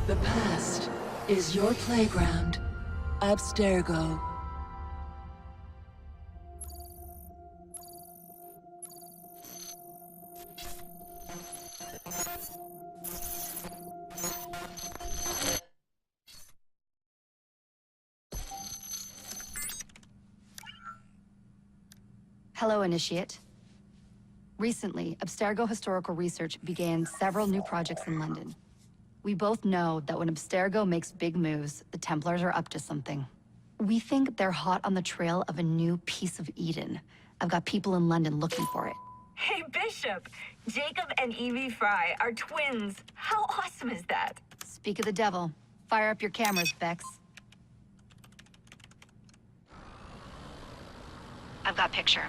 The past is your playground. Abstergo. Hello, Initiate. Recently, Abstergo Historical Research began several new projects in London. We both know that when Abstergo makes big moves, the Templars are up to something. We think they're hot on the trail of a new piece of Eden. I've got people in London looking for it. Hey, Bishop! Jacob and Evie Frye are twins. How awesome is that? Speak of the devil. Fire up your cameras, Bex. I've got picture.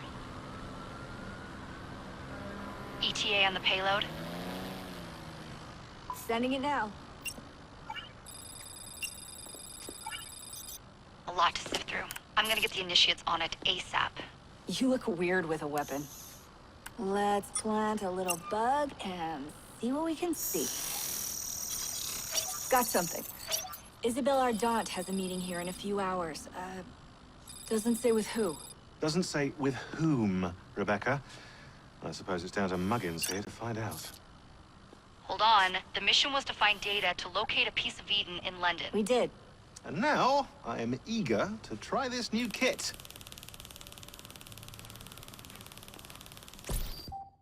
ETA on the payload? Sending it now. A lot to sift through. I'm gonna get the Initiates on it ASAP. You look weird with a weapon. Let's plant a little bug and see what we can see. Got something. Isabel Ardant has a meeting here in a few hours. Doesn't say with who. Doesn't say with whom, Rebecca. I suppose it's down to Muggins here to find out. Hold on. The mission was to find data to locate a piece of Eden in London. We did. And now, I am eager to try this new kit.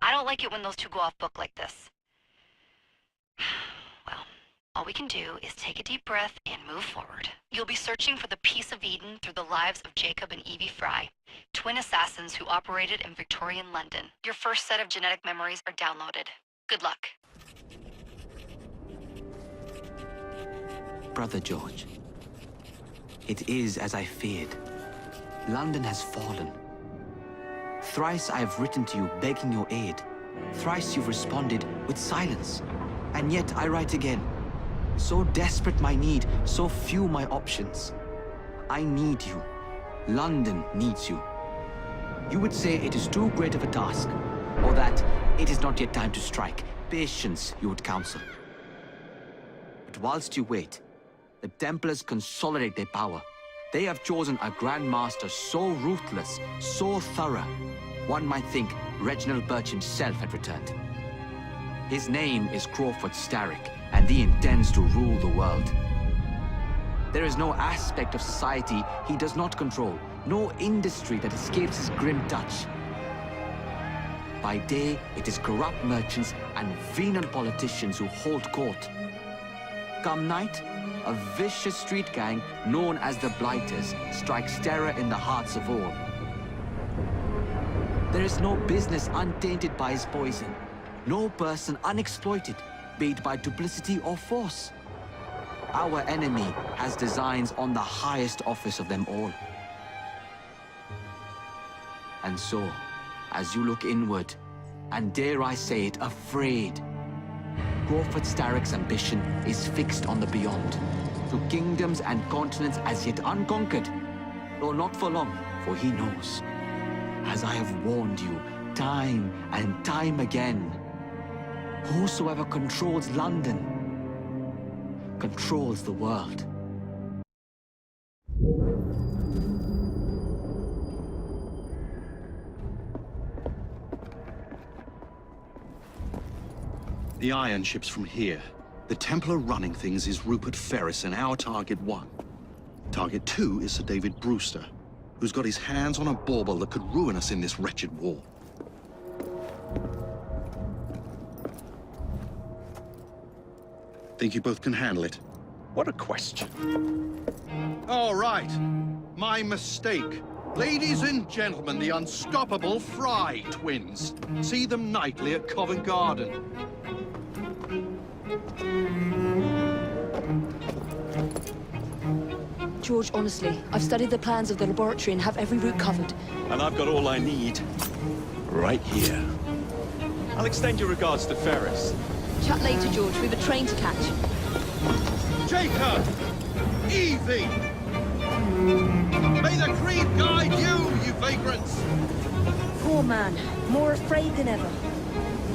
I don't like it when those two go off book like this. Well, all we can do is take a deep breath and move forward. You'll be searching for the piece of Eden through the lives of Jacob and Evie Frye, twin assassins who operated in Victorian London. Your first set of genetic memories are downloaded. Good luck. Brother George, it is as I feared. London has fallen. Thrice I have written to you begging your aid. Thrice you've responded with silence. And yet I write again. So desperate my need, so few my options. I need you. London needs you. You would say it is too great of a task, or that it is not yet time to strike. Patience, you would counsel. But whilst you wait, the Templars consolidate their power. They have chosen a Grand Master so ruthless, so thorough, one might think Reginald Birch himself had returned. His name is Crawford Starrick, and he intends to rule the world. There is no aspect of society he does not control, no industry that escapes his grim touch. By day, it is corrupt merchants and venal politicians who hold court. Come night, a vicious street gang known as the Blighters strikes terror in the hearts of all. There is no business untainted by his poison, no person unexploited, be it by duplicity or force. Our enemy has designs on the highest office of them all. And so, as you look inward, and dare I say it, afraid, Crawford Starrick's ambition is fixed on the beyond, to kingdoms and continents as yet unconquered, though not for long, for he knows, as I have warned you time and time again, whosoever controls London controls the world. The iron ship's from here. The Templar running things is Rupert Ferris and our Target 1. Target 2 is Sir David Brewster, who's got his hands on a bauble that could ruin us in this wretched war. Think you both can handle it? What a question. All right. My mistake. Ladies and gentlemen, the unstoppable Frye twins. See them nightly at Covent Garden. George, honestly, I've studied the plans of the laboratory and have every route covered. And I've got all I need right here. I'll extend your regards to Ferris. Chat later, George. We've a train to catch. Jacob! Evie! May the creed guide you, you vagrants! Poor man. More afraid than ever.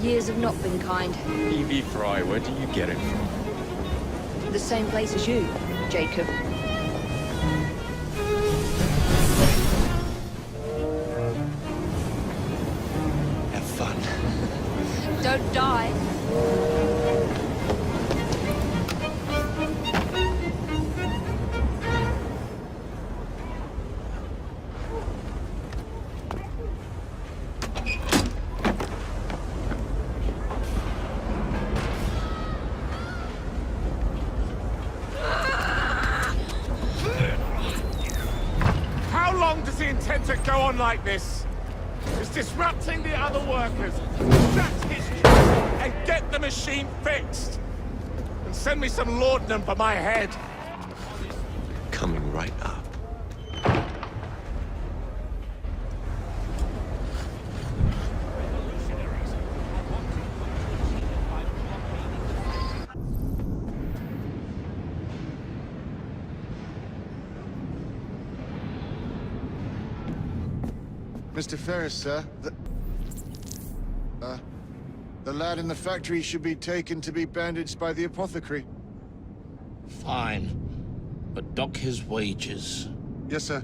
Years have not been kind. Evie Frye, where do you get it from? from the same place as you, Jacob. Have fun. Don't die. How long does he intend to go on like this? He's disrupting the other workers. That's his choice, and get the machine fixed. And send me some laudanum for my head. Coming right up. Mr. Ferris, sir, the lad in the factory should be taken to be bandaged by the apothecary. Fine. But dock his wages. Yes, sir.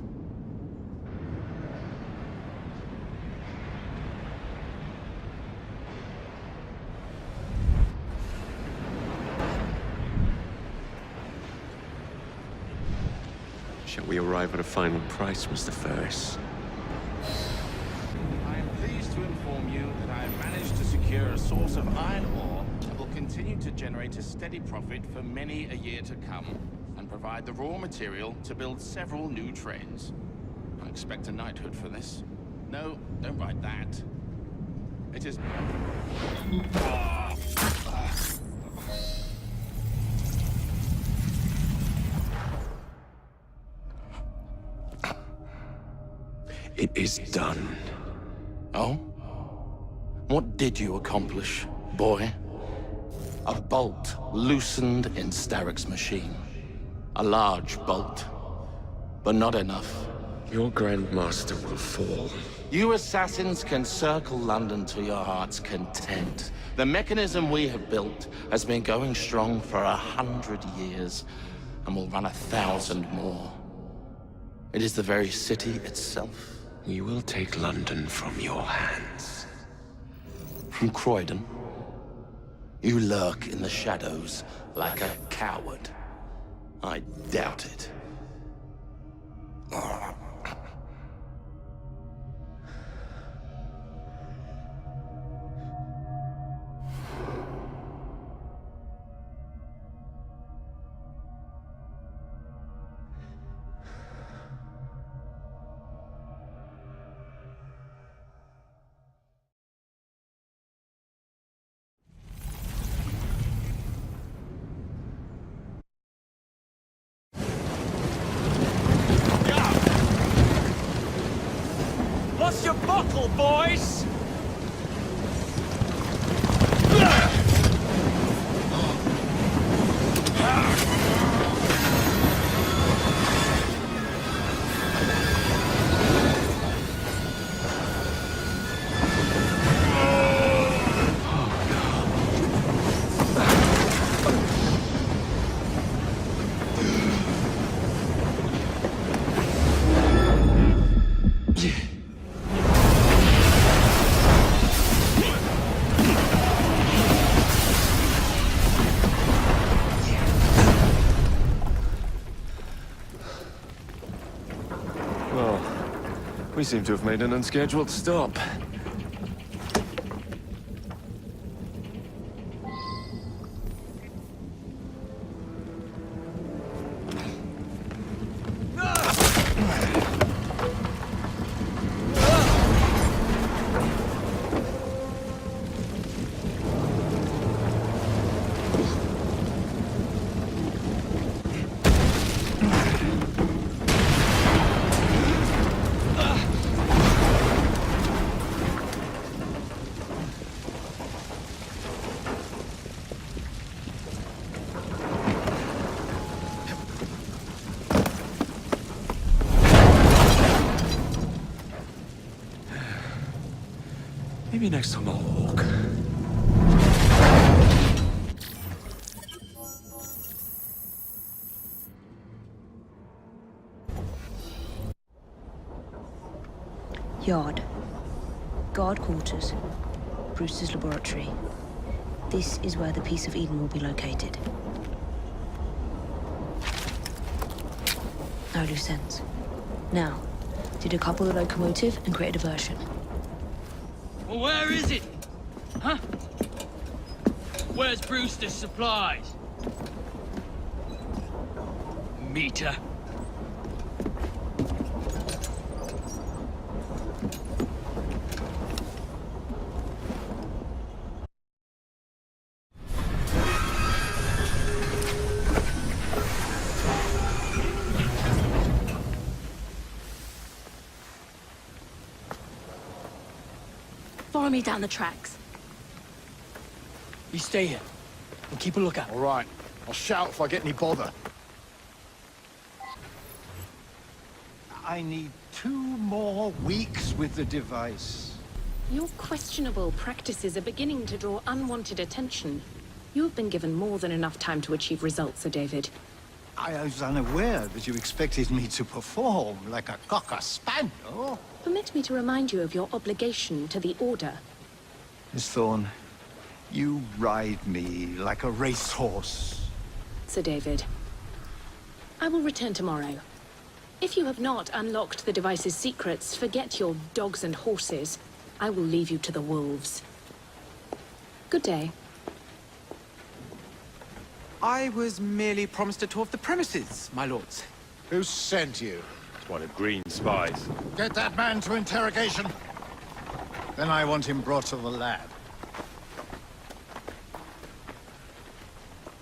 Shall we arrive at a final price, Mr. Ferris? I am pleased to inform you that I have managed to secure a source of iron ore that will continue to generate a steady profit for many a year to come, and provide the raw material to build several new trains. I expect a knighthood for this. No, don't write that. It is... It is done. Oh? What did you accomplish, boy? A bolt loosened in Starrick's machine. A large bolt, but not enough. Your Grandmaster will fall. You assassins can circle London to your heart's content. The mechanism we have built has been going strong for 100 years, and will run 1,000 more. It is the very city itself. We will take London from your hands. From Croydon? You lurk in the shadows like a coward. I doubt it. What's your bottle, boys? Well, we seem to have made an unscheduled stop. Maybe next time I'll walk. Yard. Guard quarters. Brewster's laboratory. This is where the piece of Eden will be located. No loose ends. Now, to decouple the locomotive and create a diversion. Well, where is it? Huh? Where's Brewster's supplies? Meter. Follow me down the tracks. You stay here and keep a lookout. All right. I'll shout if I get any bother. I need 2 more weeks with the device. Your questionable practices are beginning to draw unwanted attention. You have been given more than enough time to achieve results, Sir David. I was unaware that you expected me to perform like a cocker spaniel. Permit me to remind you of your obligation to the Order. Miss Thorne, you ride me like a racehorse. Sir David, I will return tomorrow. If you have not unlocked the device's secrets, forget your dogs and horses. I will leave you to the wolves. Good day. I was merely promised a tour of the premises, my lords. Who sent you? It's one of Green's spies. Get that man to interrogation. Then I want him brought to the lab.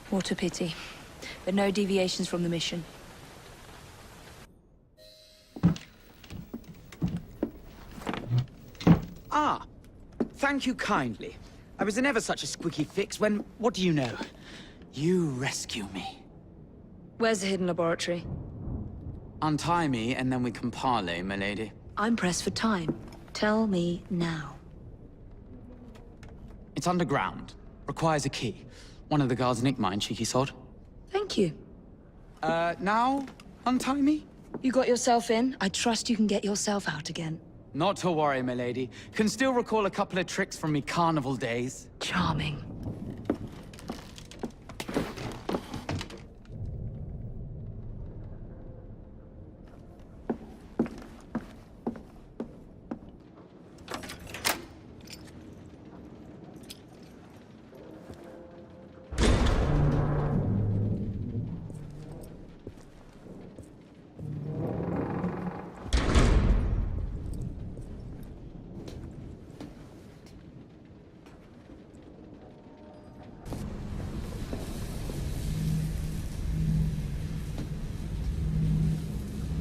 What a pity. But no deviations from the mission. Ah, thank you kindly. I was in ever such a squeaky fix when, what do you know? You rescue me. Where's the hidden laboratory? Untie me, and then we can parley, my lady. I'm pressed for time. Tell me now. It's underground. Requires a key. One of the guards nicked mine, cheeky sod. Thank you. Now? Untie me? You got yourself in. I trust you can get yourself out again. Not to worry, my lady. Can still recall a couple of tricks from me carnival days. Charming.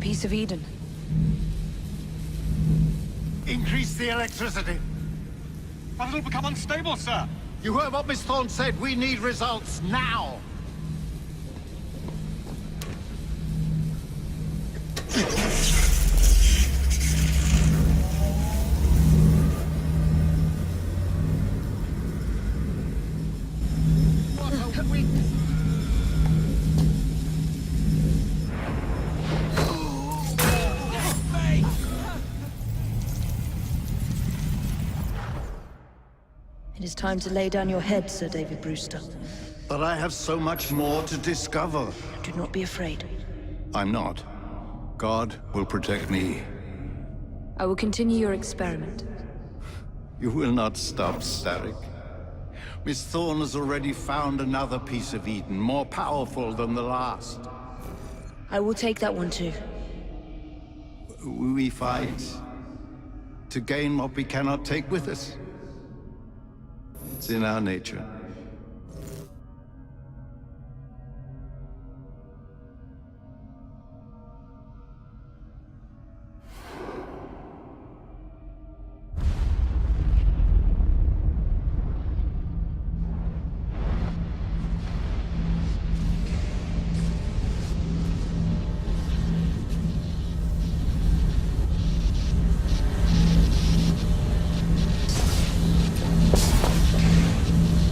Piece of Eden. Increase the electricity. But it'll become unstable, sir. You heard what Miss Thorne said. We need results now. It is time to lay down your head, Sir David Brewster. But I have so much more to discover. Do not be afraid. I'm not. God will protect me. I will continue your experiment. You will not stop, Starrick. Miss Thorne has already found another piece of Eden, more powerful than the last. I will take that one too. We fight to gain what we cannot take with us. It's in our nature.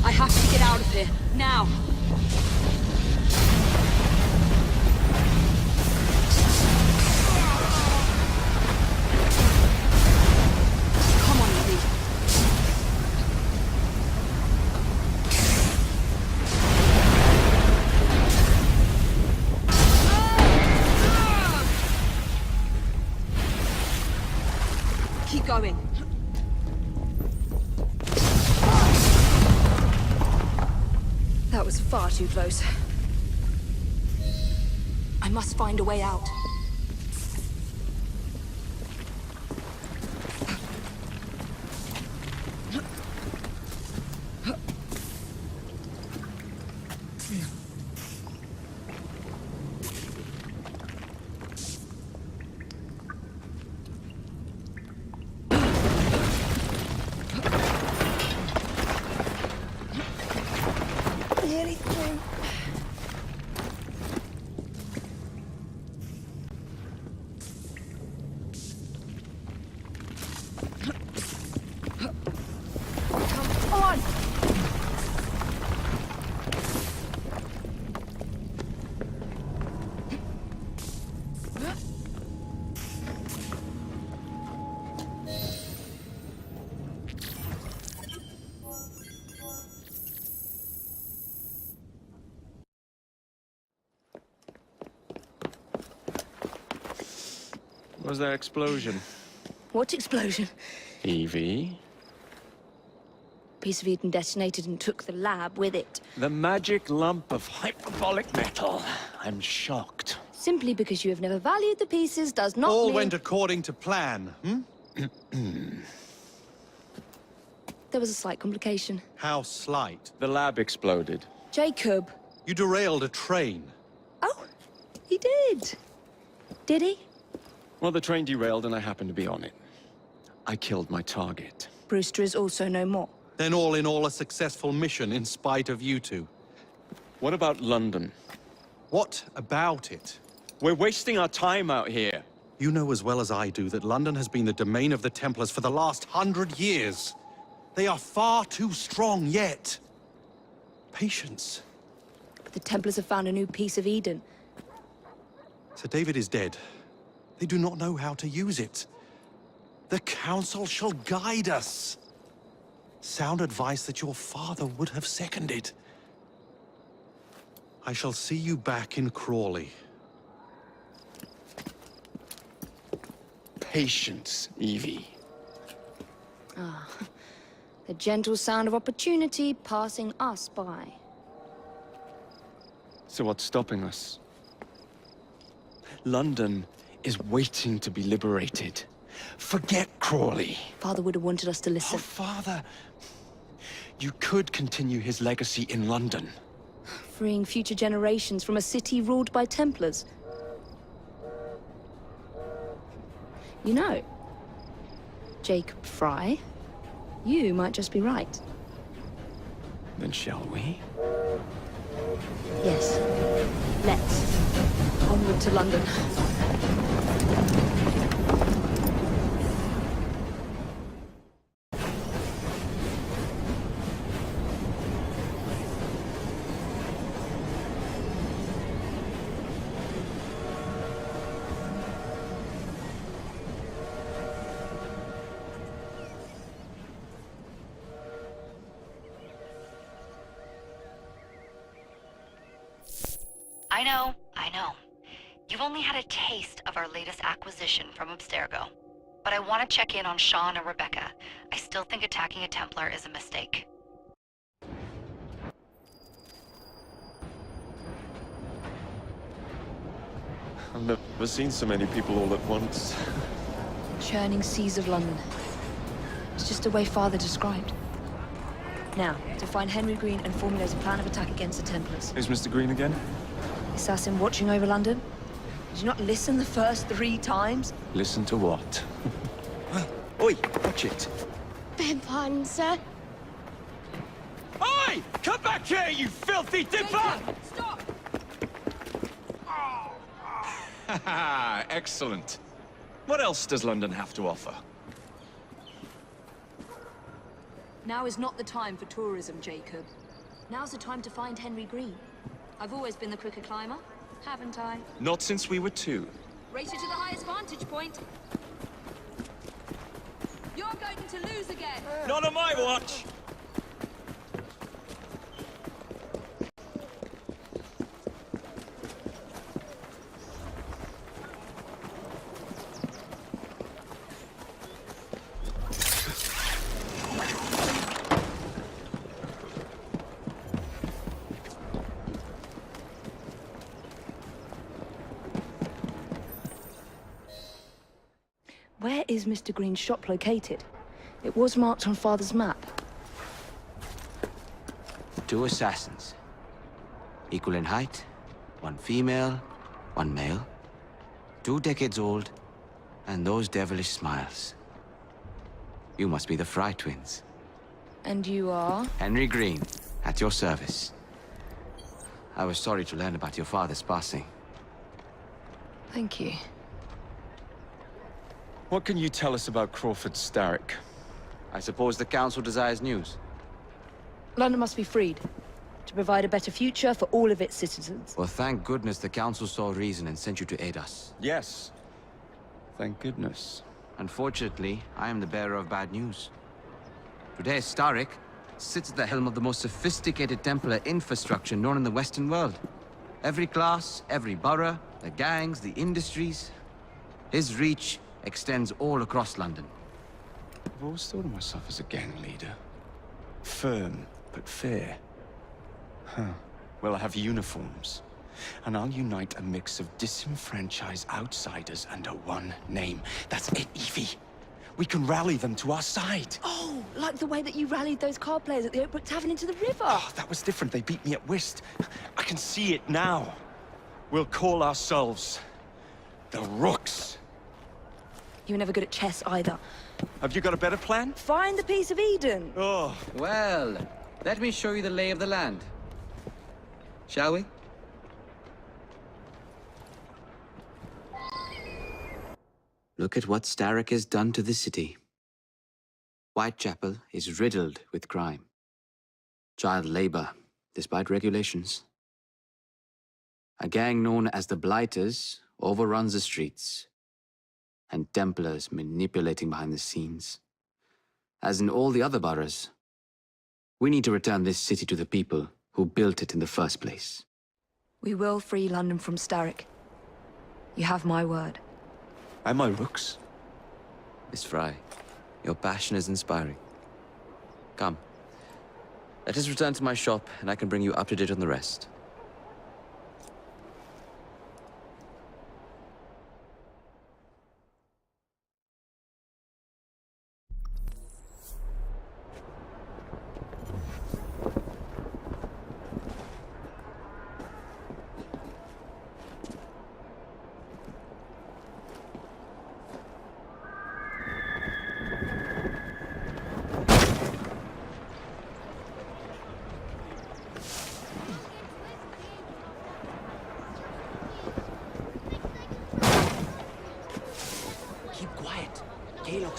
I have to get out of here, now! was far too close. I must find a way out. Nearly through. Come on! Was there explosion? What explosion? Evie? Piece of Eden detonated and took the lab with it. The magic lump of hyperbolic metal. I'm shocked. Simply because you have never valued the pieces does not All mean... went according to plan, There was a slight complication. How slight? The lab exploded. Jacob. You derailed a train. Oh, he did. Did he? Well, the train derailed and I happened to be on it. I killed my target. Brewster is also no more. Then all in all, a successful mission in spite of you two. What about London? What about it? We're wasting our time out here. You know as well as I do that London has been the domain of the Templars for the last 100 years. They are far too strong yet. Patience. But the Templars have found a new piece of Eden. Sir David is dead. They do not know how to use it. The Council shall guide us. Sound advice that your father would have seconded. I shall see you back in Crawley. Patience, Evie. Ah, the gentle sound of opportunity passing us by. So what's stopping us? London is waiting to be liberated. Forget Crawley. Father would have wanted us to listen. Oh, Father. You could continue his legacy in London. Freeing future generations from a city ruled by Templars. You know, Jacob Frye, you might just be right. Then shall we? Yes. Let's. Onward to London. I know. You've only had a taste of our latest acquisition from Abstergo. But I want to check in on Sean and Rebecca. I still think attacking a Templar is a mistake. I've never seen so many people all at once. Churning seas of London. It's just the way Father described. Now, to find Henry Green and formulate a plan of attack against the Templars. Is Mr. Green again? Assassin watching over London? Did you not listen the first 3 times? Listen to what? Oi, watch it. Beg pardon, sir. Oi! Come back here, you filthy dipper! Stop! Excellent. What else does London have to offer? Now is not the time for tourism, Jacob. Now's the time to find Henry Green. I've always been the quicker climber, haven't I? Not since we were 2. Race you to the highest vantage point. You're going to lose again. Not on my watch! is Mr. Green's shop located? It was marked on Father's map. 2 assassins. Equal in height, 1 female, 1 male. 2 decades old, and those devilish smiles. You must be the Frye twins. And you are? Henry Green, at your service. I was sorry to learn about your father's passing. Thank you. What can you tell us about Crawford Starrick? I suppose the Council desires news. London must be freed, to provide a better future for all of its citizens. Well, thank goodness the Council saw reason and sent you to aid us. Yes. Thank goodness. Unfortunately, I am the bearer of bad news. Today, Starrick sits at the helm of the most sophisticated Templar infrastructure known in the Western world. Every class, every borough, the gangs, the industries. His reach extends all across London. I've always thought of myself as a gang leader. Firm, but fair. Huh. Well, I have uniforms. And I'll unite a mix of disenfranchised outsiders under one name. That's it, Evie. We can rally them to our side. Oh, like the way that you rallied those card players at the Oakbrook Tavern into the river. Oh, that was different. They beat me at whist. I can see it now. We'll call ourselves the Rooks. You were never good at chess either. Have you got a better plan? Find the piece of Eden. Oh. Well, let me show you the lay of the land. Shall we? Look at what Starrick has done to the city. Whitechapel is riddled with crime. Child labor, despite regulations. A gang known as the Blighters overruns the streets, and Templars manipulating behind the scenes. As in all the other boroughs, we need to return this city to the people who built it in the first place. We will free London from Starrick. You have my word. And my Rooks. Miss Frye, your passion is inspiring. Come, let us return to my shop, and I can bring you up to date on the rest.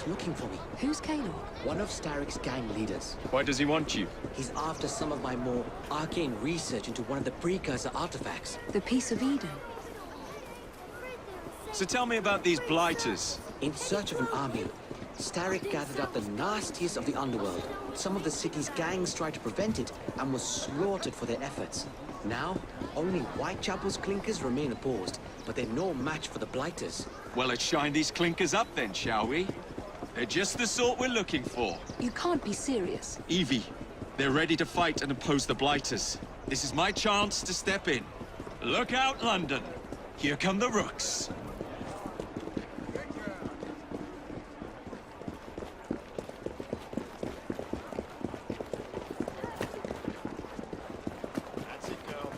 Looking for me. Who's Calog? One of Starrick's gang leaders. Why does he want you? He's after some of my more arcane research into one of the precursor artifacts. The piece of Eden. So tell me about these Blighters. In search of an army, Starrick gathered up the nastiest of the underworld. Some of the city's gangs tried to prevent it and was slaughtered for their efforts. Now, only Whitechapel's clinkers remain opposed, but they're no match for the Blighters. Well, let's shine these clinkers up then, shall we? They're just the sort we're looking for. You can't be serious. Evie, they're ready to fight and oppose the Blighters. This is my chance to step in. Look out, London. Here come the Rooks. That's it, girl.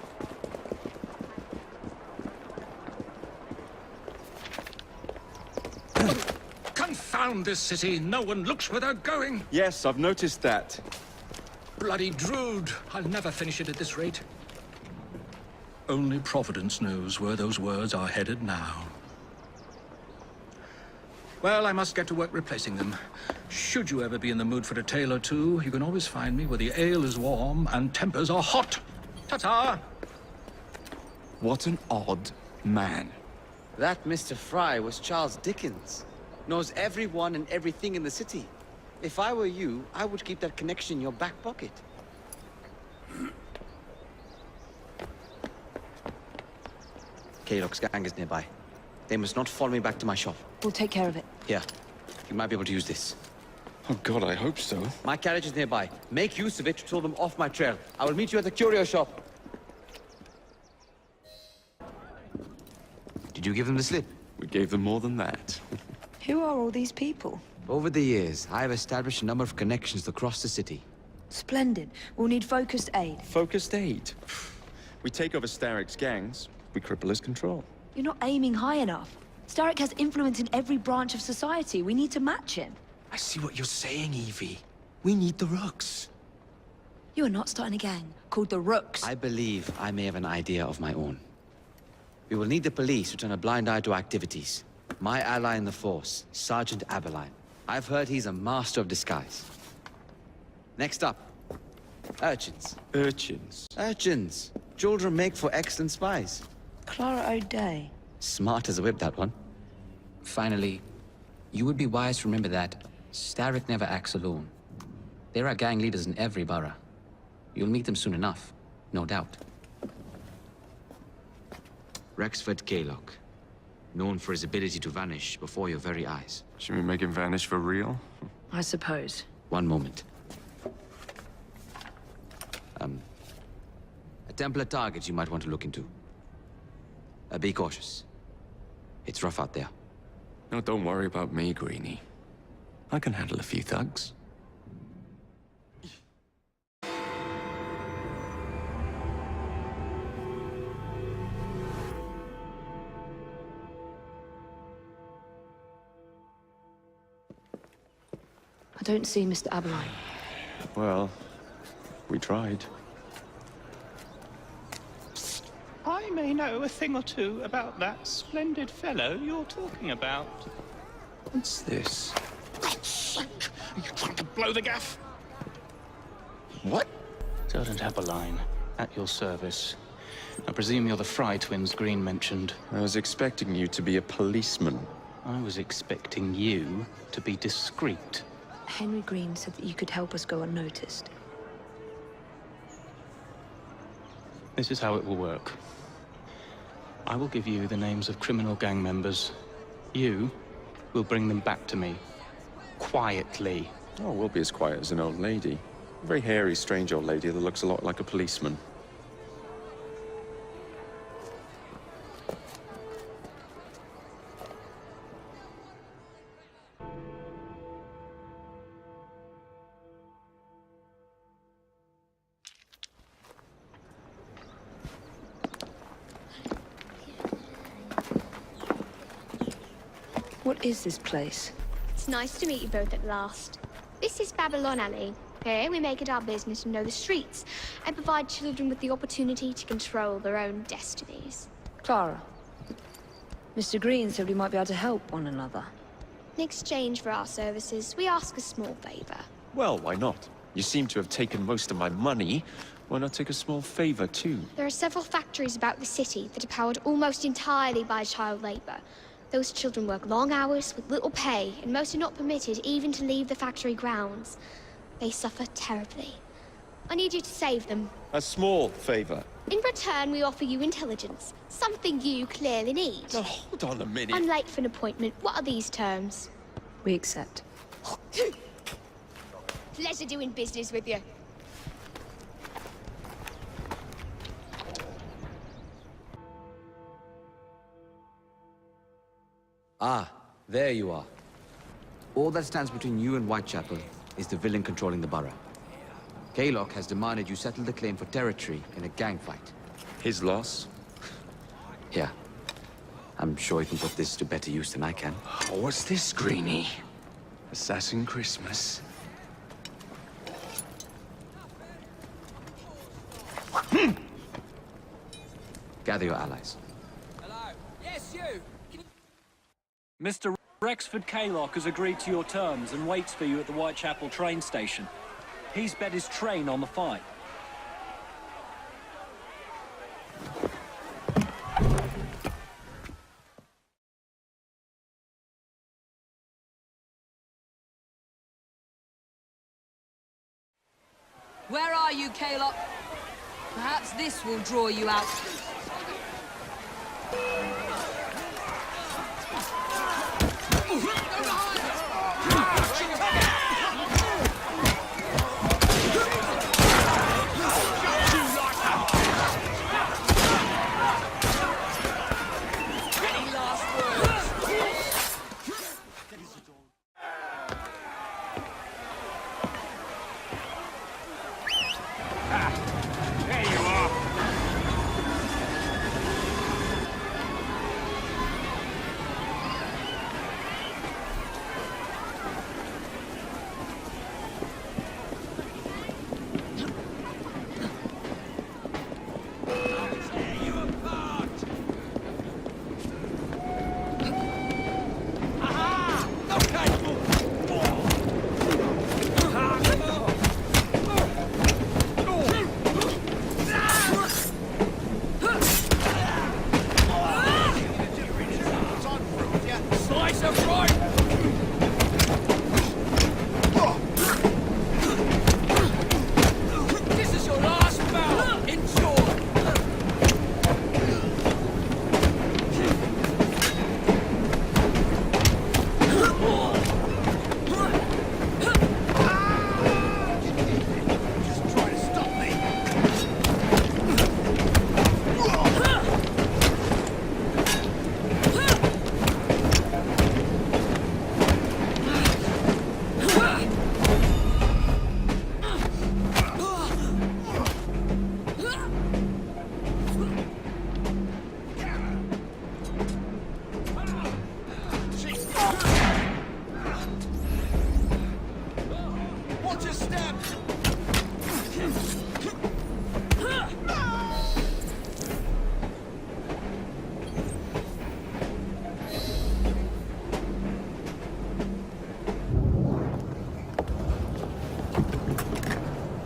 Confound this city! No one looks where they're going! Yes, I've noticed that. Bloody Drood! I'll never finish it at this rate. Only Providence knows where those words are headed now. Well, I must get to work replacing them. Should you ever be in the mood for a tale or two, you can always find me where the ale is warm and tempers are hot. Ta-ta! What an odd man. That Mr. Frye was Charles Dickens. Knows everyone and everything in the city. If I were you, I would keep that connection in your back pocket. Calog's gang is nearby. They must not follow me back to my shop. We'll take care of it. Here, you might be able to use this. Oh God, I hope so. My carriage is nearby. Make use of it to throw them off my trail. I will meet you at the curio shop. Did you give them the slip? We gave them more than that. Who are all these people? Over the years, I have established a number of connections across the city. Splendid. We'll need focused aid. Focused aid? We take over Starrick's gangs, we cripple his control. You're not aiming high enough. Starrick has influence in every branch of society. We need to match him. I see what you're saying, Evie. We need the Rooks. You are not starting a gang called the Rooks. I believe I may have an idea of my own. We will need the police to turn a blind eye to activities. My ally in the force, Sergeant Aberline. I've heard he's a master of disguise. Next up, urchins. Urchins? Urchins. Children make for excellent spies. Clara O'Day. Smart as a whip, that one. Finally, you would be wise to remember that Starrick never acts alone. There are gang leaders in every borough. You'll meet them soon enough, no doubt. Rexford Kaylock. Known for his ability to vanish before your very eyes. Should we make him vanish for real? I suppose. One moment. A Templar target you might want to look into. Be cautious. It's rough out there. No, don't worry about me, Greenie. I can handle a few thugs. I don't see Mr. Aberline. Well, we tried. I may know a thing or two about that splendid fellow you're talking about. What's this? God's sake! Are you trying to blow the gaff? What? Sergeant Aberline, at your service. I presume you're the Frye twins Green mentioned. I was expecting you to be a policeman. I was expecting you to be discreet. Henry Green said that you could help us go unnoticed. This is how it will work. I will give you the names of criminal gang members. You will bring them back to me. Quietly. Oh, we'll be as quiet as an old lady. A very hairy, strange old lady that looks a lot like a policeman. What is this place? It's nice to meet you both at last. This is Babylon Alley. Here we make it our business to know the streets and provide children with the opportunity to control their own destinies. Clara. Mr. Green said we might be able to help one another. In exchange for our services, we ask a small favor. Well, why not? You seem to have taken most of my money. Why not take a small favor, too? There are several factories about the city that are powered almost entirely by child labor. Those children work long hours with little pay, and most are not permitted even to leave the factory grounds. They suffer terribly. I need you to save them. A small favor. In return, we offer you intelligence, something you clearly need. Now, hold on a minute. I'm late for an appointment. What are these terms? We accept. Pleasure doing business with you. Ah, there you are. All that stands between you and Whitechapel is the villain controlling the borough. Kaylock has demanded you settle the claim for territory in a gang fight. His loss? Yeah. I'm sure he can put this to better use than I can. Oh, what's this, Greenie? Assassin Christmas. Gather your allies. Hello. Yes, you. Mr. Rexford Kaylock has agreed to your terms and waits for you at the Whitechapel train station. He's bet his train on the fight. Where are you, Kaylock? Perhaps this will draw you out. There you are.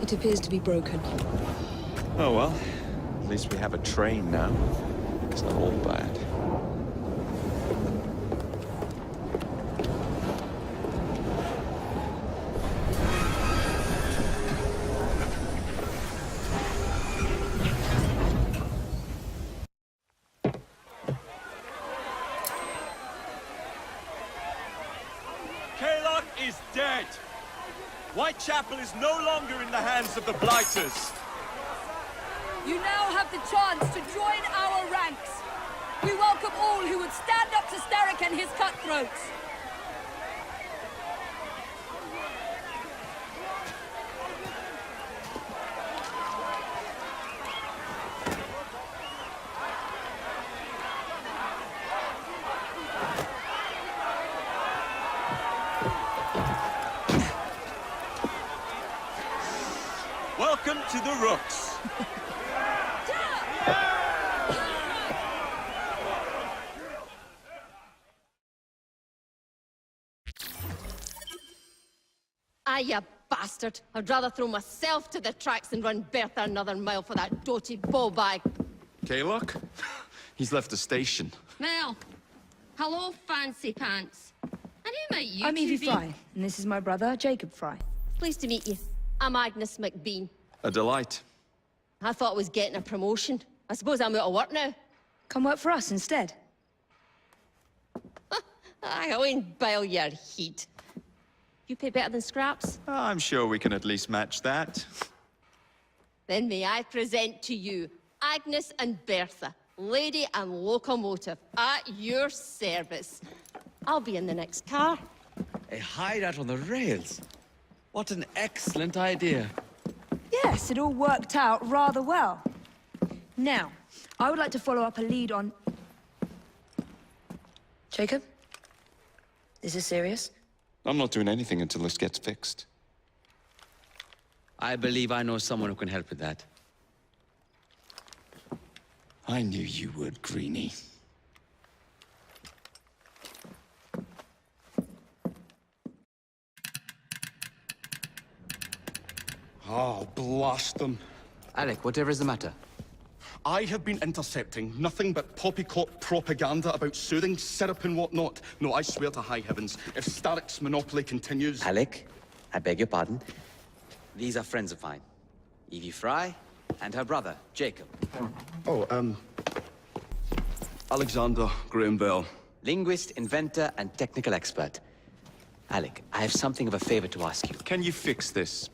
It appears to be broken. Oh well, at least we have a train now. It's not all bad. Kaylock is dead! Whitechapel is no longer in the hands of the Blighters. You now have the chance to join our ranks. We welcome all who would stand up to Starrick and his cutthroats. Welcome to the Rooks. Ah, you bastard. I'd rather throw myself to the tracks than run Bertha another mile for that doty ball-bag. Kaylock? He's left the station. Mel. Hello, fancy pants. And who might you I'm two Evie be? Frye, and this is my brother, Jacob Frye. Pleased to meet you. I'm Agnes McBean. A delight. I thought I was getting a promotion. I suppose I'm out of work now. Come work for us instead. I won't bile your heat. You pay better than scraps? I'm sure we can at least match that. Then may I present to you Agnes and Bertha, lady and locomotive, at your service. I'll be in the next car. A hideout on the rails. What an excellent idea. Yes, it all worked out rather well. Now, I would like to follow up a lead on... Jacob? Is this serious? I'm not doing anything until this gets fixed. I believe I know someone who can help with that. I knew you would, Greenie. Oh, blast them. Alec, whatever is the matter? I have been intercepting nothing but poppycock propaganda about soothing syrup and whatnot. No, I swear to high heavens, if Starrick's monopoly continues... Alec, I beg your pardon. These are friends of mine. Evie Frye and her brother, Jacob. Oh, Alexander Graham Bell. Linguist, inventor, and technical expert. Alec, I have something of a favor to ask you. Can you fix this?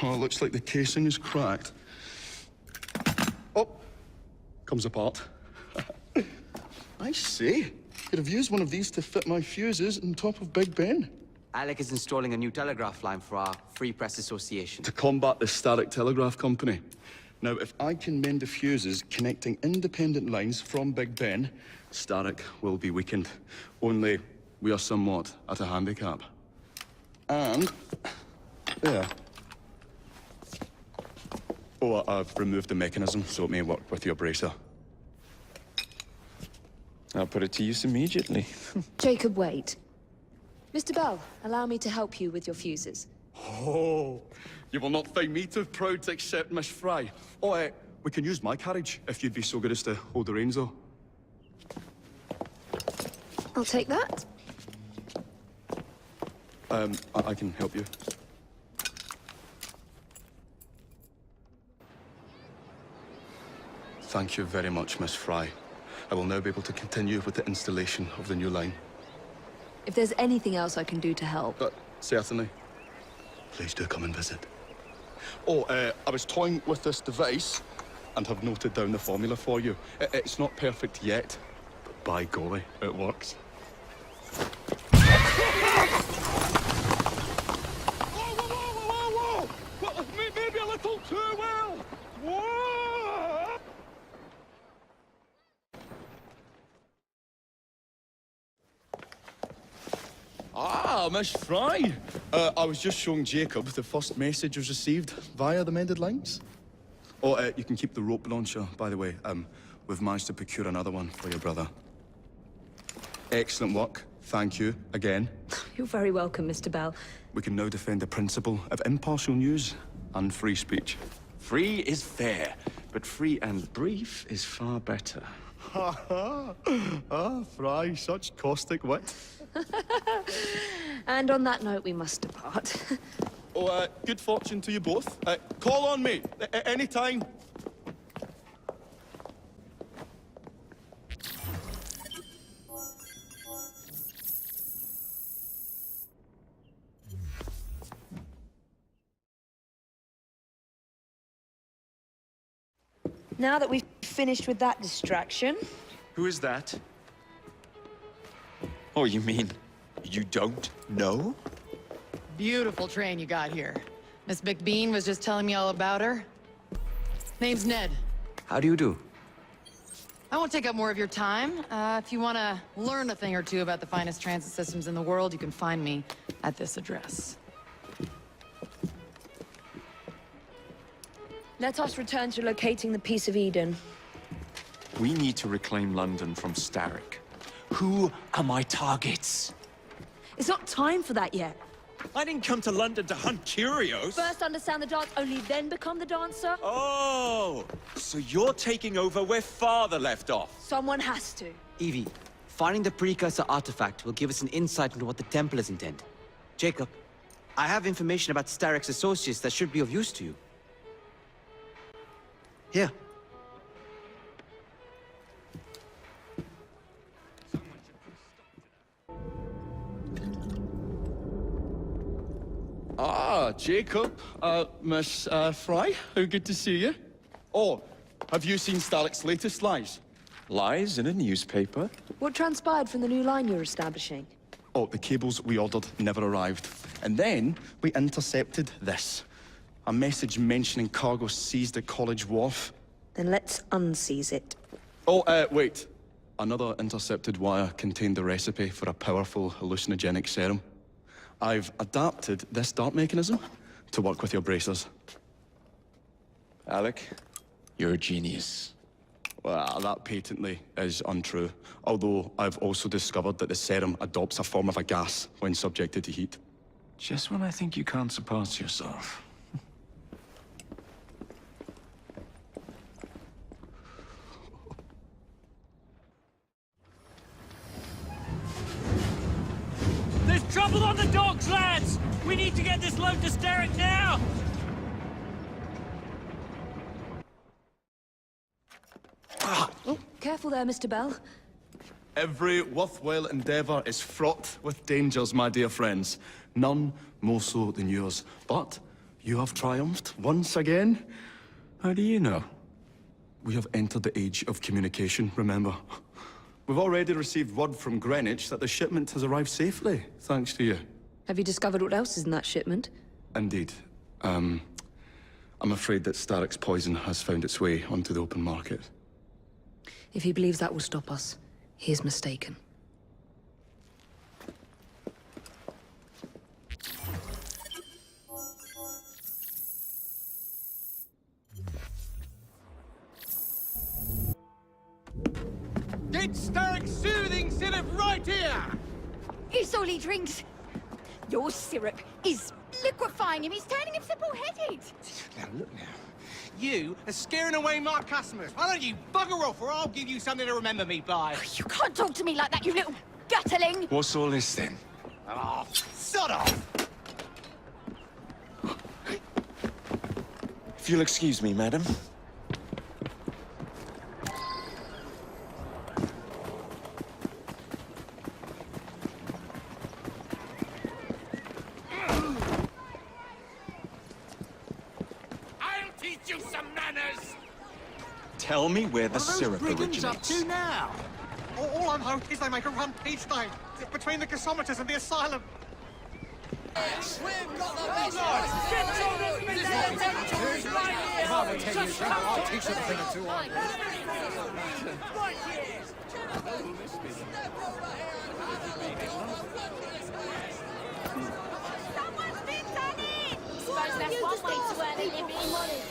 Oh, it looks like the casing is cracked. Oh, comes apart. I see. Could have used one of these to fit my fuses on top of Big Ben. Alec is installing a new telegraph line for our Free Press Association. To combat the Static Telegraph Company. Now, if I can mend the fuses connecting independent lines from Big Ben, Static will be weakened. Only, we are somewhat at a handicap. And... there. Oh, I've removed the mechanism so it may work with your bracer. I'll put it to use immediately. Jacob, wait. Mr. Bell, allow me to help you with your fuses. Oh, you will not find me too proud to accept Miss Frye. Oh, we can use my carriage, if you'd be so good as to hold the reins, though. I'll take that. I can help you. Thank you very much, Miss Frye. I will now be able to continue with the installation of the new line. If there's anything else I can do to help... Certainly. Please do come and visit. Oh, I was toying with this device and have noted down the formula for you. It's not perfect yet, but by golly, it works. Whoa! Maybe a little too well! Whoa! Ah, Miss Frye. I was just showing Jacob the first message was received via the mended lines. Oh, you can keep the rope launcher, by the way. We've managed to procure another one for your brother. Excellent work. Thank you, again. You're very welcome, Mr. Bell. We can now defend the principle of impartial news and free speech. Free is fair, but free and brief is far better. Ha ha! Ah, Frye, such caustic wit. And on that note, we must depart. Oh, good fortune to you both. Call on me, anytime. Now that we've finished with that distraction... Who is that? Oh, you mean you don't know? Beautiful train you got here. Miss McBean was just telling me all about her. Name's Ned. How do you do? I won't take up more of your time. If you want to learn a thing or two about the finest transit systems in the world, you can find me at this address. Let us return to locating the Piece of Eden. We need to reclaim London from Starrick. Who are my targets? It's not time for that yet. I didn't come to London to hunt curios. First understand the dance, only then become the dancer. Oh, so you're taking over where Father left off. Someone has to. Evie, finding the precursor artifact will give us an insight into what the Templars intend. Jacob, I have information about Starrick's associates that should be of use to you. Here. Ah, Jacob. Miss Frye, how good to see you. Oh, have you seen Starrick's latest lies? Lies in a newspaper? What transpired from the new line you're establishing? Oh, the cables we ordered never arrived. And then we intercepted this. A message mentioning cargo seized at College Wharf. Then let's unseize it. Oh, wait. Another intercepted wire contained the recipe for a powerful hallucinogenic serum. I've adapted this dart mechanism to work with your bracers. Alec, you're a genius. Well, that patently is untrue. Although I've also discovered that the serum adopts a form of a gas when subjected to heat. Just when I think you can't surpass yourself. There's trouble on the docks, lads! We need to get this load to Starrick now! Oh, careful there, Mr. Bell. Every worthwhile endeavor is fraught with dangers, my dear friends. None more so than yours. But you have triumphed once again. How do you know? We have entered the age of communication, remember. We've already received word from Greenwich that the shipment has arrived safely, thanks to you. Have you discovered what else is in that shipment? Indeed. I'm afraid that Starrick's poison has found its way onto the open market. If he believes that will stop us, he is mistaken. Get Starrick soothing syrup right here! It's all he drinks. Your syrup is liquefying him. He's turning him simple-headed. Now look now. You are scaring away my customers. Why don't you bugger off or I'll give you something to remember me by. You can't talk to me like that, you little gutterling. What's all this then? Oh, sod off! If you'll excuse me, madam. Tell me where the syrup originates. Up to now? All I'm hoping is they make a run peace line between the gasometers and the asylum. We've got the best. I'll teach them a thing or two on. Someone's been done it. Suppose that's one way to earn a living.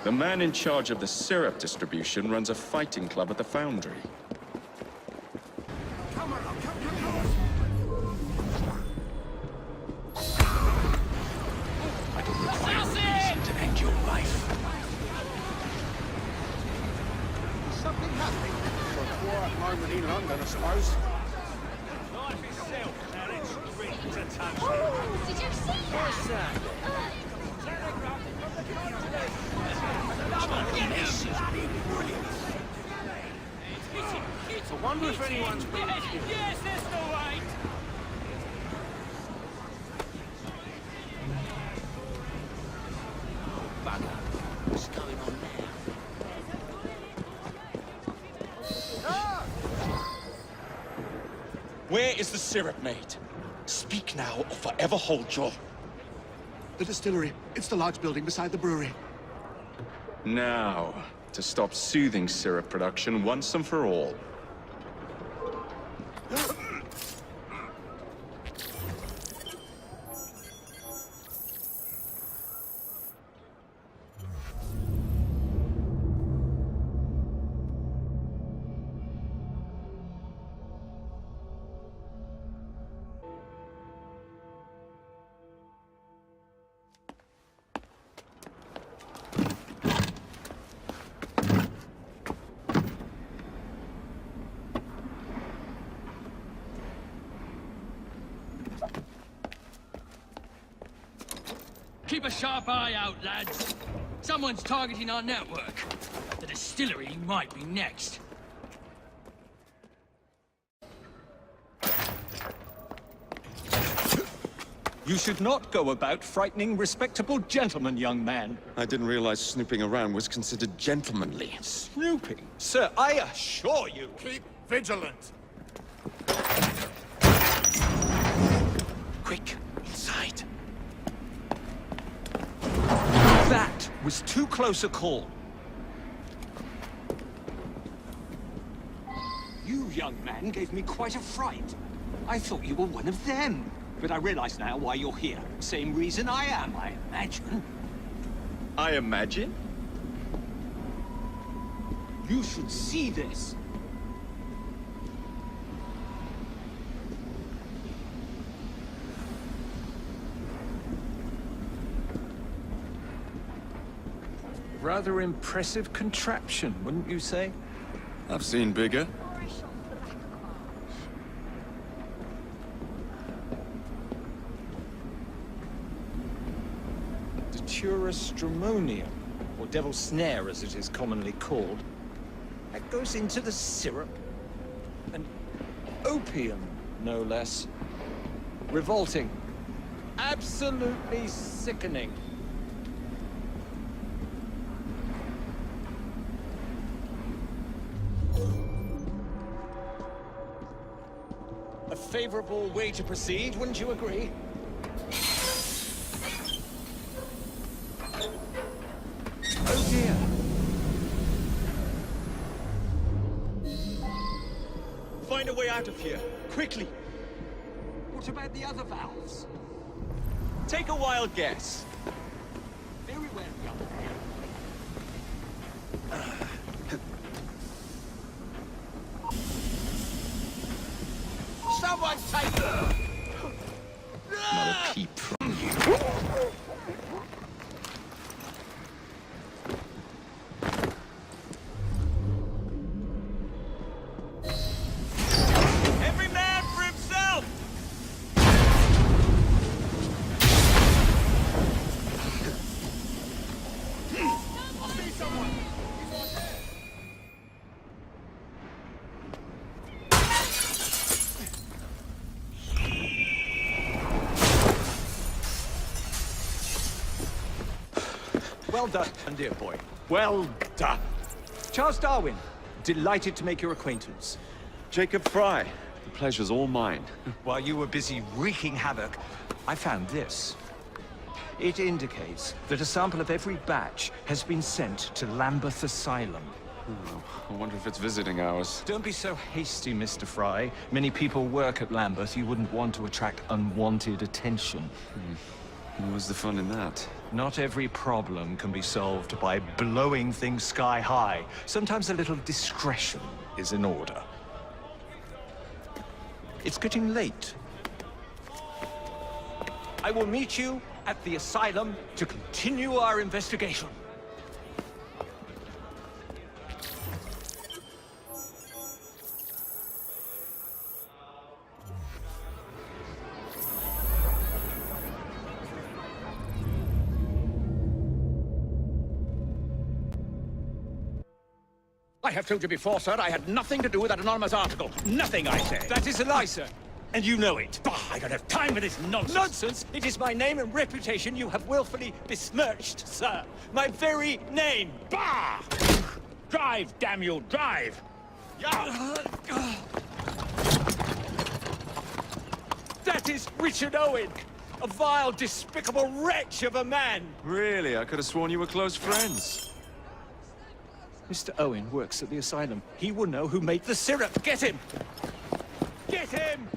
The man in charge of the syrup distribution runs a fighting club at the foundry. I don't require reason to end your life. Something happening for a quiet moment in London, I suppose. Life itself, and it's written to touch. Oh, did you see that? What's that? I wonder if anyone's been... Yes, that's the way! Bugger. What's going on now? Where is the syrup made? Speak now or forever hold your... The distillery. It's the large building beside the brewery. Now, to stop soothing syrup production once and for all. Keep a sharp eye out, lads. Someone's targeting our network. The distillery might be next. You should not go about frightening respectable gentlemen, young man. I didn't realize snooping around was considered gentlemanly. Snooping? Sir, I assure you... Keep vigilant. Quick, inside. That was too close a call. You, young man, gave me quite a fright. I thought you were one of them. But I realize now why you're here. Same reason I am, I imagine. I imagine? You should see this. Rather impressive contraption, wouldn't you say? I've seen bigger. Stramonium, or devil's snare as it is commonly called. That goes into the syrup. And opium, no less. Revolting. Absolutely sickening. favorable way to proceed, wouldn't you agree? Oh dear. Find a way out of here, quickly. What about the other valves? Take a wild guess. Very well, young man. Someone take it! Not a peep from you. Every man for himself! I see someone! Well done, dear boy. Well done. Charles Darwin, delighted to make your acquaintance. Jacob Frye, the pleasure's all mine. While you were busy wreaking havoc, I found this. It indicates that a sample of every batch has been sent to Lambeth Asylum. Oh, I wonder if it's visiting hours. Don't be so hasty, Mr. Frye. Many people work at Lambeth. You wouldn't want to attract unwanted attention. What's the fun in that? Not every problem can be solved by blowing things sky high. Sometimes a little discretion is in order. It's getting late. I will meet you at the asylum to continue our investigation. I have told you before, sir, I had nothing to do with that anonymous article. Nothing, I say. That is a lie, sir. And you know it. Bah, I don't have time for this nonsense. Nonsense? It is my name and reputation you have willfully besmirched, sir. My very name. Bah! Drive, damn you, drive! That is Richard Owen, a vile, despicable wretch of a man. Really? I could have sworn you were close friends. Mr. Owen works at the asylum. He will know who made the syrup. Get him! Get him!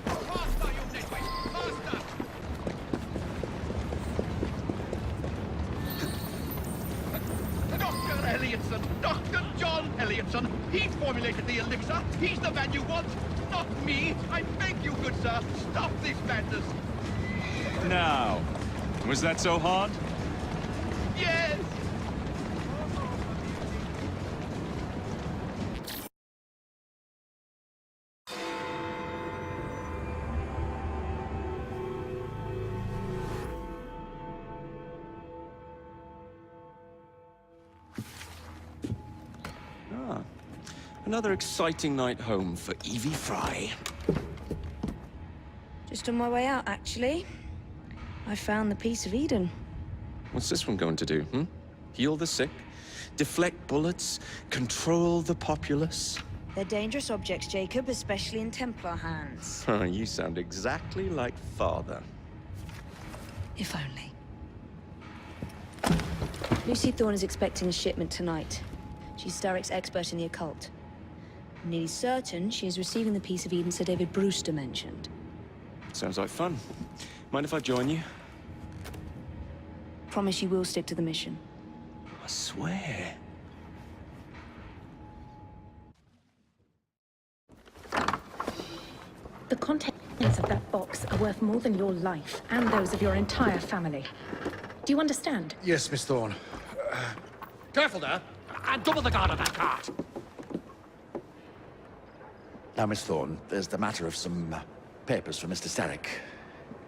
Faster, you nitwit! Faster! Dr. Elliotson! Dr. John Elliotson! He formulated the elixir! He's the man you want! Not me! I beg you, good sir! Stop this madness! Now, was that so hard? Yes! Another exciting night home for Evie Frye. Just on my way out, actually. I found the Piece of Eden. What's this one going to do, Heal the sick, deflect bullets, control the populace? They're dangerous objects, Jacob, especially in Templar hands. You sound exactly like Father. If only. Lucy Thorne is expecting a shipment tonight. She's Starrick's expert in the occult. I'm nearly certain she is receiving the Piece of Eden Sir David Brewster mentioned. Sounds like fun. Mind if I join you? Promise you will stick to the mission. I swear. The contents of that box are worth more than your life and those of your entire family. Do you understand? Yes, Miss Thorne. Careful there! And double the guard on that cart! Now, Miss Thorne, there's the matter of some papers for Mr. Starrick.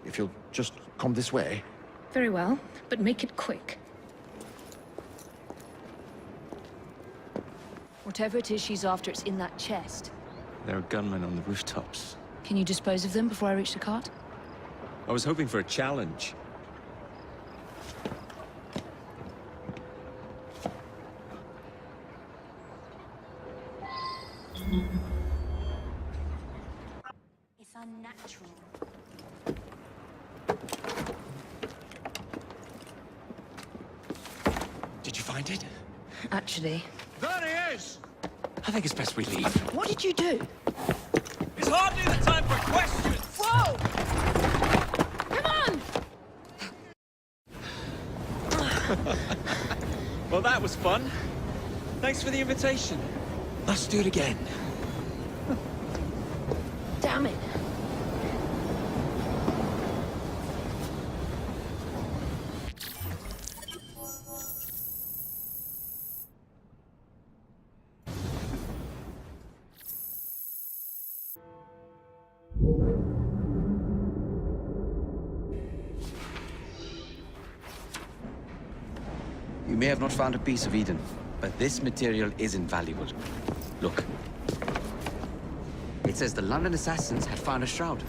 If you'll just come this way. Very well, but make it quick. Whatever it is she's after, it's in that chest. There are gunmen on the rooftops. Can you dispose of them before I reach the cart? I was hoping for a challenge. find it? Actually, There he is! I think it's best we leave. what did you do? It's hardly the time for questions! Whoa! Come on! Well, that was fun. Thanks for the invitation. Let's do it again. Damn it. You may have not found a piece of Eden, but this material is invaluable. Look. It says the London assassins had found a shroud.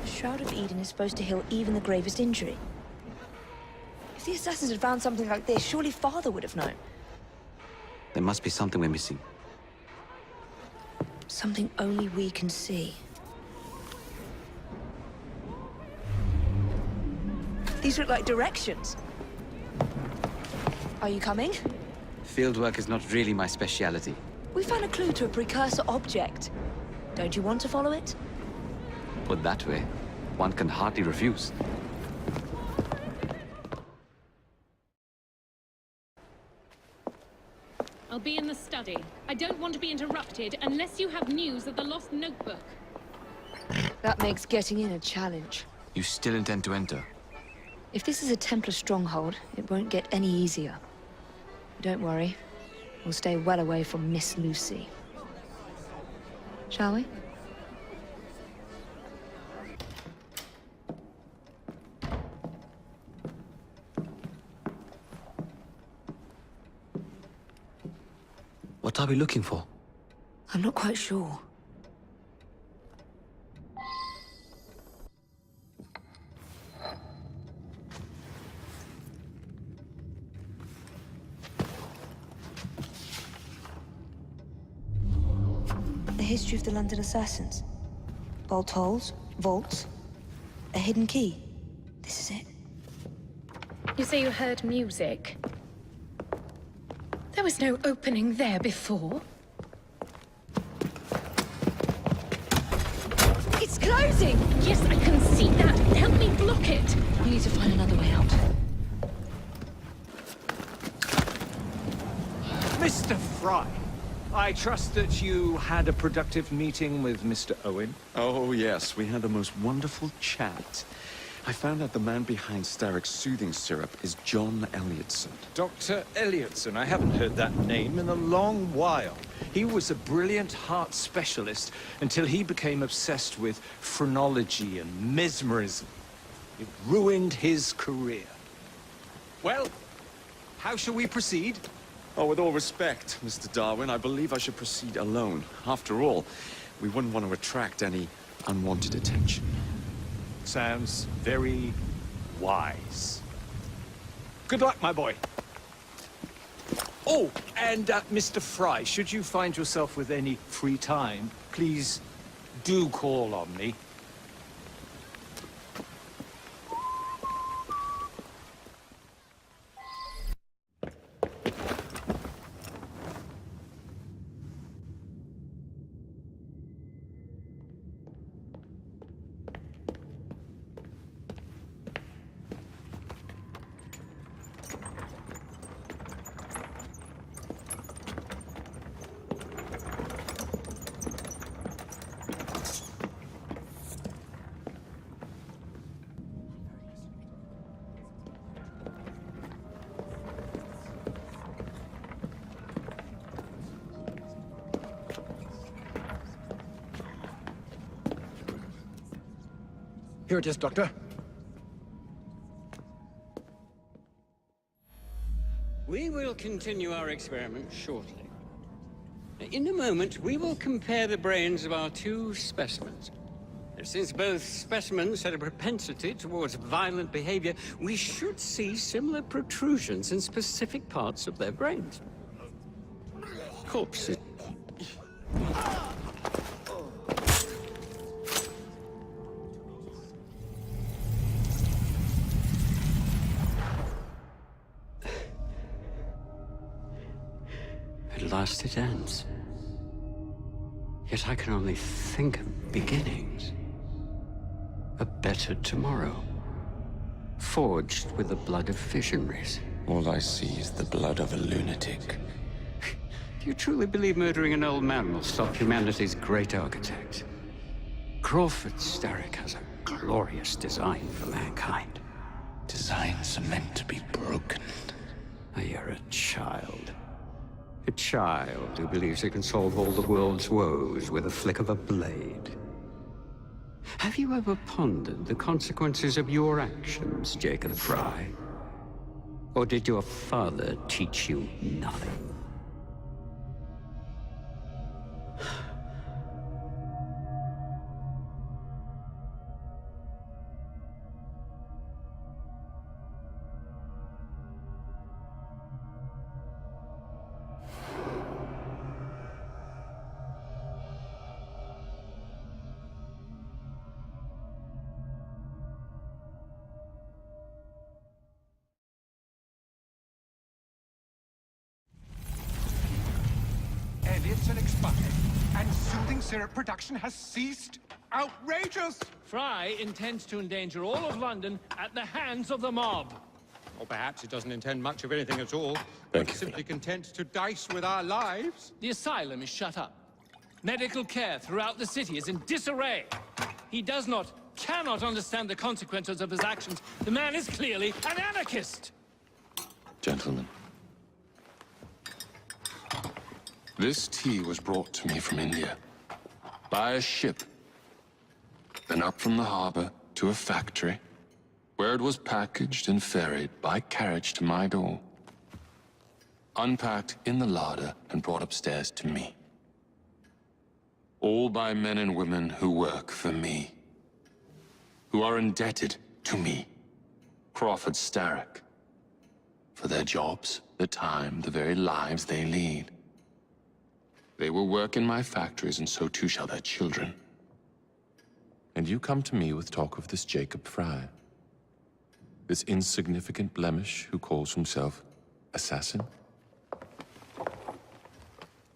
The Shroud of Eden is supposed to heal even the gravest injury. If the assassins had found something like this, surely Father would have known. There must be something we're missing. Something only we can see. These look like directions. Are you coming? Fieldwork is not really my speciality. We found a clue to a precursor object. Don't you want to follow it? Put that way, one can hardly refuse. I'll be in the study. I don't want to be interrupted unless you have news of the lost notebook. That makes getting in a challenge. You still intend to enter? If this is a Templar stronghold, it won't get any easier. Don't worry. We'll stay well away from Miss Lucy. Shall we? What are we looking for? I'm not quite sure. The history of the London assassins. Bolt holes, vaults, a hidden key. This is it. You say you heard music? There was no opening there before. It's closing! Yes, I can see that. Help me block it. We need to find another way out. Mr. Frye, I trust that you had a productive meeting with Mr. Owen. Oh, yes, we had the most wonderful chat. I found out the man behind Starrick's soothing syrup is John Elliotson. Dr. Elliotson, I haven't heard that name in a long while. He was a brilliant heart specialist until he became obsessed with phrenology and mesmerism. It ruined his career. Well, how shall we proceed? Oh, with all respect, Mr. Darwin, I believe I should proceed alone. After all, we wouldn't want to attract any unwanted attention. Sounds very wise. Good luck, my boy. Oh, and Mr. Frye, should you find yourself with any free time, please do call on me. Here it is, Doctor. We will continue our experiment shortly. In a moment, we will compare the brains of our two specimens. Since both specimens had a propensity towards violent behavior, we should see similar protrusions in specific parts of their brains. Corpses. last it ends. Yet I can only think of beginnings. A better tomorrow. Forged with the blood of visionaries. All I see is the blood of a lunatic. Do you truly believe murdering an old man will stop humanity's great architect? Crawford Starrick has a glorious design for mankind. Designs are meant to be broken. You're a child. A child who believes he can solve all the world's woes with a flick of a blade. Have you ever pondered the consequences of your actions, Jacob Frye? Or did your father teach you nothing? Elliot's expired, and soothing syrup production has ceased. Outrageous! Frye intends to endanger all of London at the hands of the mob. Or perhaps it doesn't intend much of anything at all. Thank you. Simply content to dice with our lives. The asylum is shut up. Medical care throughout the city is in disarray. He cannot understand the consequences of his actions. The man is clearly an anarchist! Gentlemen. This tea was brought to me from India. By a ship. Then up from the harbor to a factory, where it was packaged and ferried by carriage to my door. Unpacked in the larder and brought upstairs to me. All by men and women who work for me. Who are indebted to me, Crawford Starrick. For their jobs, their time, the very lives they lead. They will work in my factories, and so too shall their children. And you come to me with talk of this Jacob Frye. This insignificant blemish who calls himself assassin?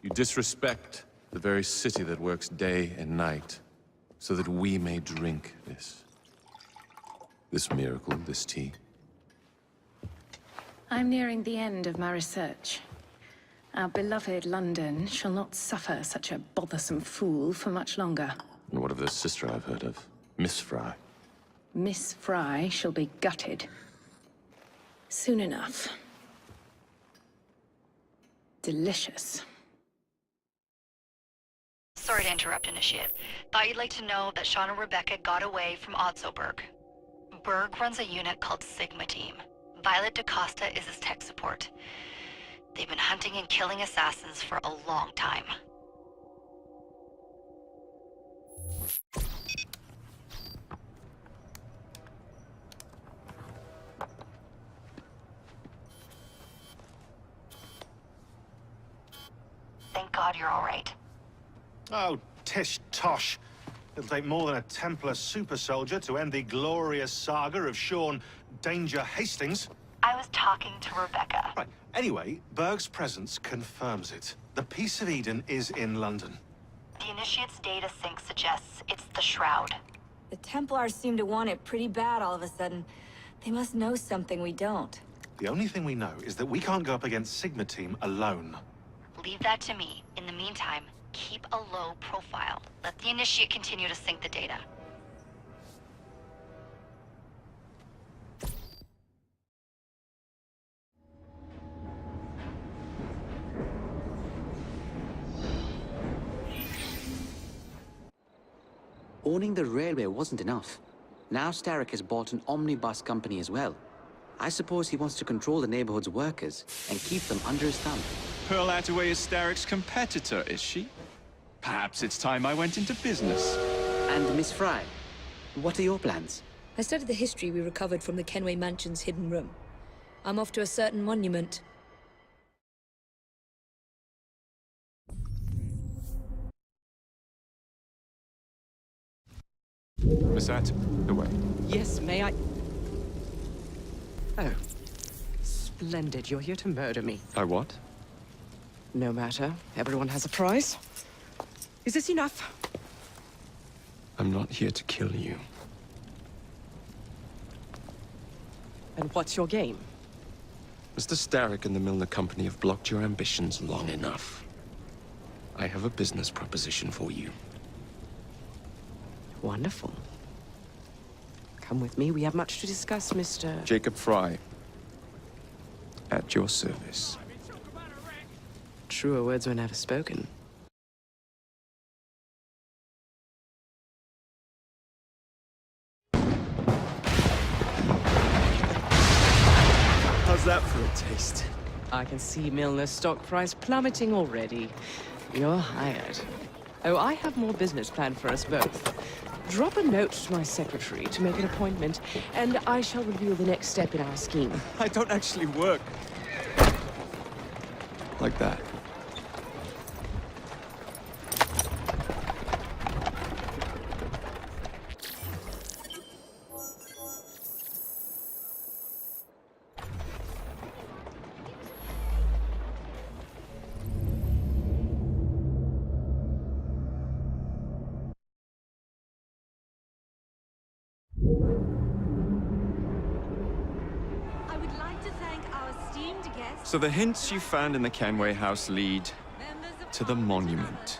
You disrespect the very city that works day and night, so that we may drink this miracle, this tea. I'm nearing the end of my research. Our beloved London shall not suffer such a bothersome fool for much longer. And what of this sister I've heard of, Miss Frye? Miss Frye shall be gutted. Soon enough. Delicious. Sorry to interrupt, Initiate. Thought you'd like to know that Sean and Rebecca got away from Otzoberg. Berg runs a unit called Sigma Team. Violet DaCosta is his tech support. They've been hunting and killing assassins for a long time. Thank God you're all right. Oh, tish tosh. It'll take more than a Templar super soldier to end the glorious saga of Sean Danger Hastings. I was talking to Rebecca. Right. Anyway, Berg's presence confirms it. The Peace of Eden is in London. The Initiate's data sync suggests it's the Shroud. The Templars seem to want it pretty bad all of a sudden. They must know something we don't. The only thing we know is that we can't go up against Sigma Team alone. Leave that to me. In the meantime, keep a low profile. Let the Initiate continue to sync the data. Owning the railway wasn't enough. Now Starrick has bought an omnibus company as well. I suppose he wants to control the neighborhood's workers and keep them under his thumb. Pearl Attaway is Starrick's competitor, is she? Perhaps it's time I went into business. And Miss Frye, what are your plans? I studied the history we recovered from the Kenway Mansion's hidden room. I'm off to a certain monument. Miss Attaway. Yes, may I? Oh. Splendid. You're here to murder me. I what? No matter. Everyone has a price. Is this enough? I'm not here to kill you. And what's your game? Mr. Starrick and the Milner Company have blocked your ambitions long enough. I have a business proposition for you. Wonderful. Come with me. We have much to discuss, Mr. Jacob Frye. At your service. Truer words were never spoken. How's that for a taste? I can see Milner's stock price plummeting already. You're hired. Oh, I have more business planned for us both. Drop a note to my secretary to make an appointment, and I shall reveal the next step in our scheme. I don't actually work. Like that. I would like to thank our esteemed guests. So the hints you found in the Kenway house lead to the monument.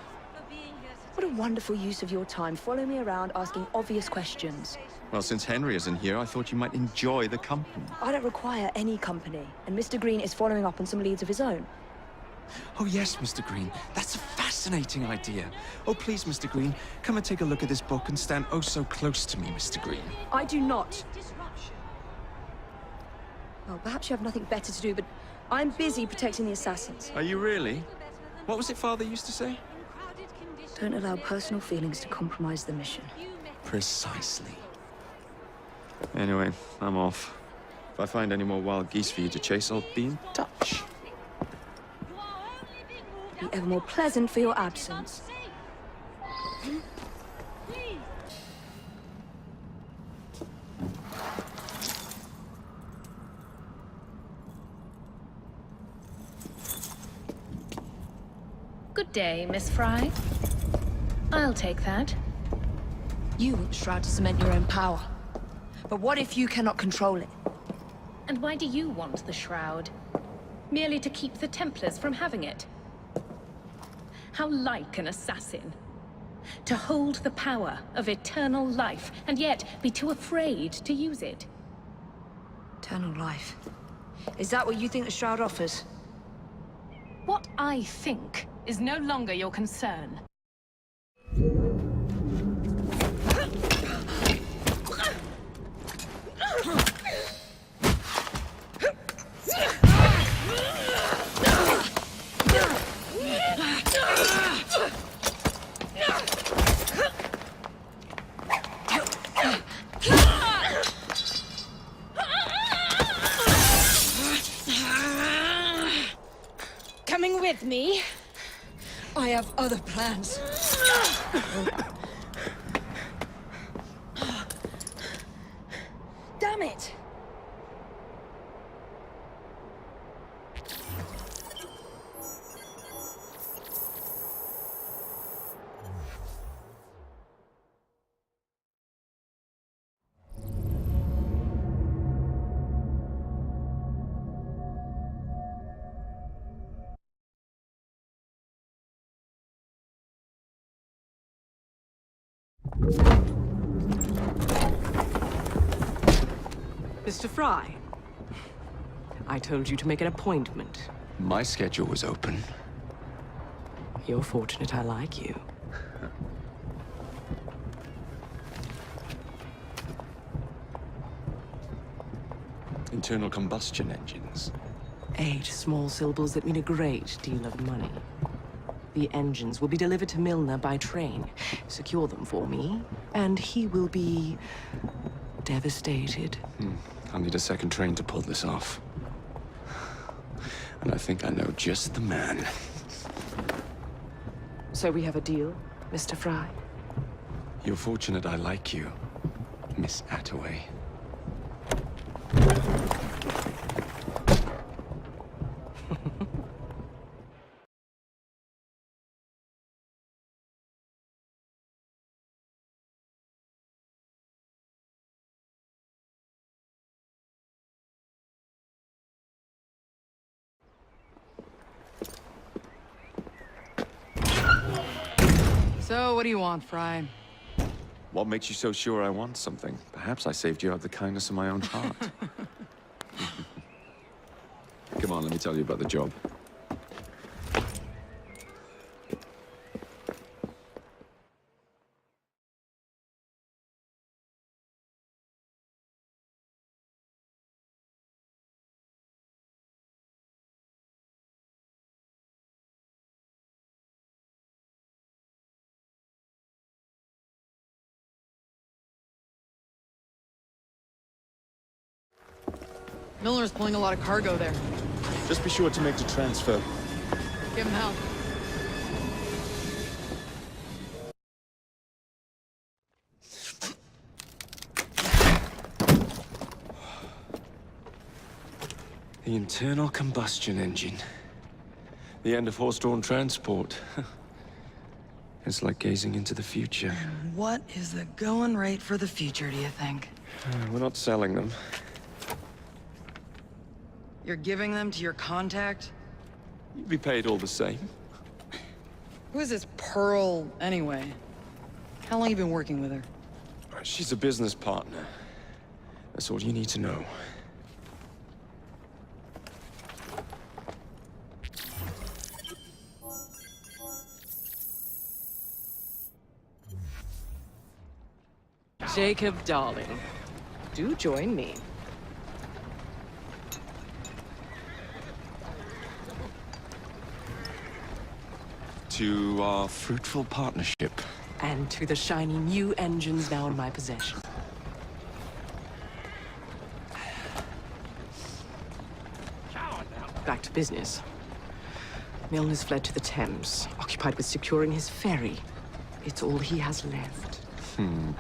What a wonderful use of your time, following me around asking obvious questions. Well, since Henry isn't here, I thought you might enjoy the company. I don't require any company, and Mr. Green is following up on some leads of his own. Oh yes, Mr. Green. That's a fascinating idea. Oh, please, Mr. Green, come and take a look at this book and stand oh so close to me, Mr. Green. I do not. Well, perhaps you have nothing better to do, but I'm busy protecting the assassins. Are you really? What was it Father used to say? Don't allow personal feelings to compromise the mission. Precisely. Anyway, I'm off. If I find any more wild geese for you to chase, I'll be in touch. Be ever more pleasant for your absence. Good day, Miss Frye. I'll take that. You want the Shroud to cement your own power. But what if you cannot control it? And why do you want the Shroud? Merely to keep the Templars from having it? How like an assassin. To hold the power of eternal life, and yet be too afraid to use it. Eternal life. Is that what you think the Shroud offers? What I think is no longer your concern. Coming with me? I have other plans. Damn it! Mr. Frye, I told you to make an appointment. My schedule was open. You're fortunate I like you. Internal combustion engines. 8 small syllables that mean a great deal of money. The engines will be delivered to Milner by train. Secure them for me, and he will be devastated. I'll need a second train to pull this off. And I think I know just the man. So we have a deal, Mr. Frye? You're fortunate I like you, Miss Attaway. So, what do you want, Frye? What makes you so sure I want something? Perhaps I saved you out of the kindness of my own heart. Come on, let me tell you about the job. Milner's pulling a lot of cargo there. Just be sure to make the transfer. Give him hell. The internal combustion engine. The end of horse-drawn transport. It's like gazing into the future. What is the going rate for the future, do you think? We're not selling them. You're giving them to your contact? You'd be paid all the same. Who is this Pearl, anyway? How long you been working with her? She's a business partner. That's all you need to know. Jacob, darling, do join me. To our fruitful partnership. And to the shiny new engines now in my possession. Back to business. Milner's fled to the Thames, occupied with securing his ferry. It's all he has left.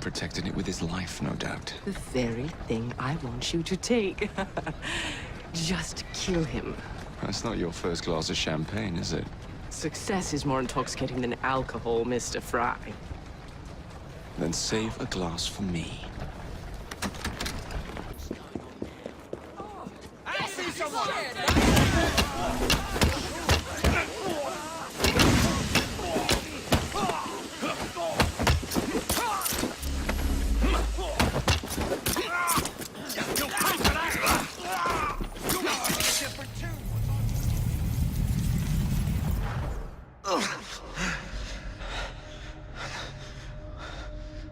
Protecting it with his life, no doubt. The very thing I want you to take. Just kill him. That's not your first glass of champagne, is it? Success is more intoxicating than alcohol, Mr. Frye. Then save a glass for me. I see someone!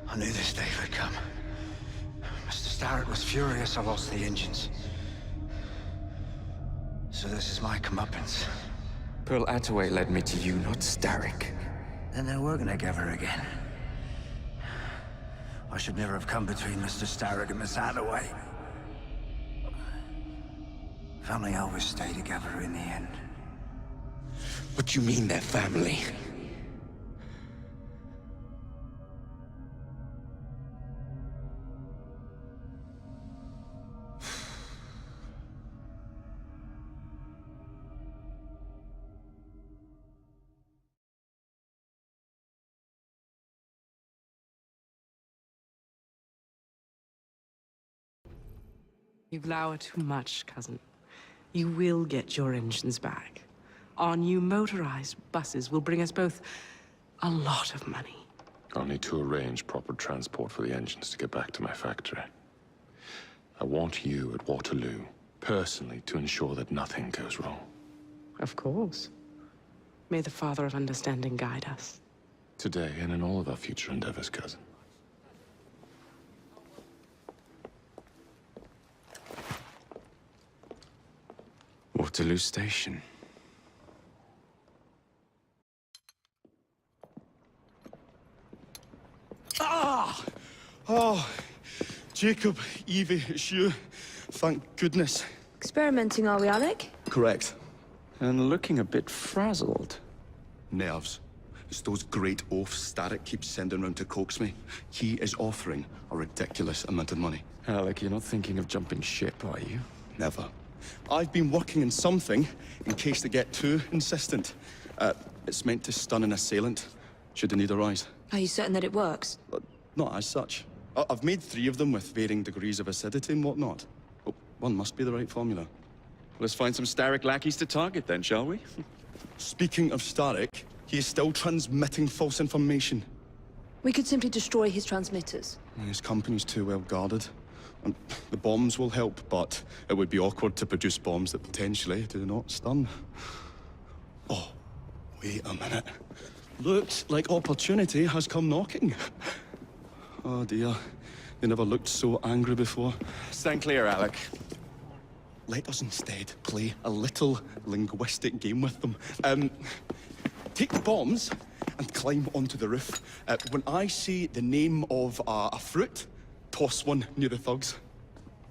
I knew this day would come. Mr. Starrett was furious I lost the engines. So this is my comeuppance. Pearl Attaway led me to you, not Starrick. Then they were gonna give her again. I should never have come between Mr. Starrett and Miss Attaway. Family always stay together in the end. What do you mean they're family? You've lowered too much, cousin. You will get your engines back. Our new motorized buses will bring us both a lot of money. I'll need to arrange proper transport for the engines to get back to my factory. I want you at Waterloo, personally, to ensure that nothing goes wrong. Of course. May the Father of Understanding guide us. Today and in all of our future endeavors, cousin. Waterloo Station. Ah! Oh, Jacob, Evie, it's you. Thank goodness. Experimenting, are we, Alec? Correct. And looking a bit frazzled. Nerves. It's those great oafs Starrick keeps sending round to coax me. He is offering a ridiculous amount of money. Alec, you're not thinking of jumping ship, are you? Never. I've been working on something in case they get too insistent. It's meant to stun an assailant, should the need arise. Are you certain that it works? Not as such. I've made 3 of them with varying degrees of acidity and whatnot. Oh, one must be the right formula. Let's find some Starrick lackeys to target then, shall we? Speaking of Starrick, He is still transmitting false information. We could simply destroy his transmitters. His company's too well guarded. And the bombs will help, but it would be awkward to produce bombs that potentially do not stun. Oh, wait a minute. Looks like opportunity has come knocking. Oh dear, they never looked so angry before. Stand clear, Alec. Let us instead play a little linguistic game with them. Take the bombs and climb onto the roof. When I say the name of a fruit, toss one near the thugs.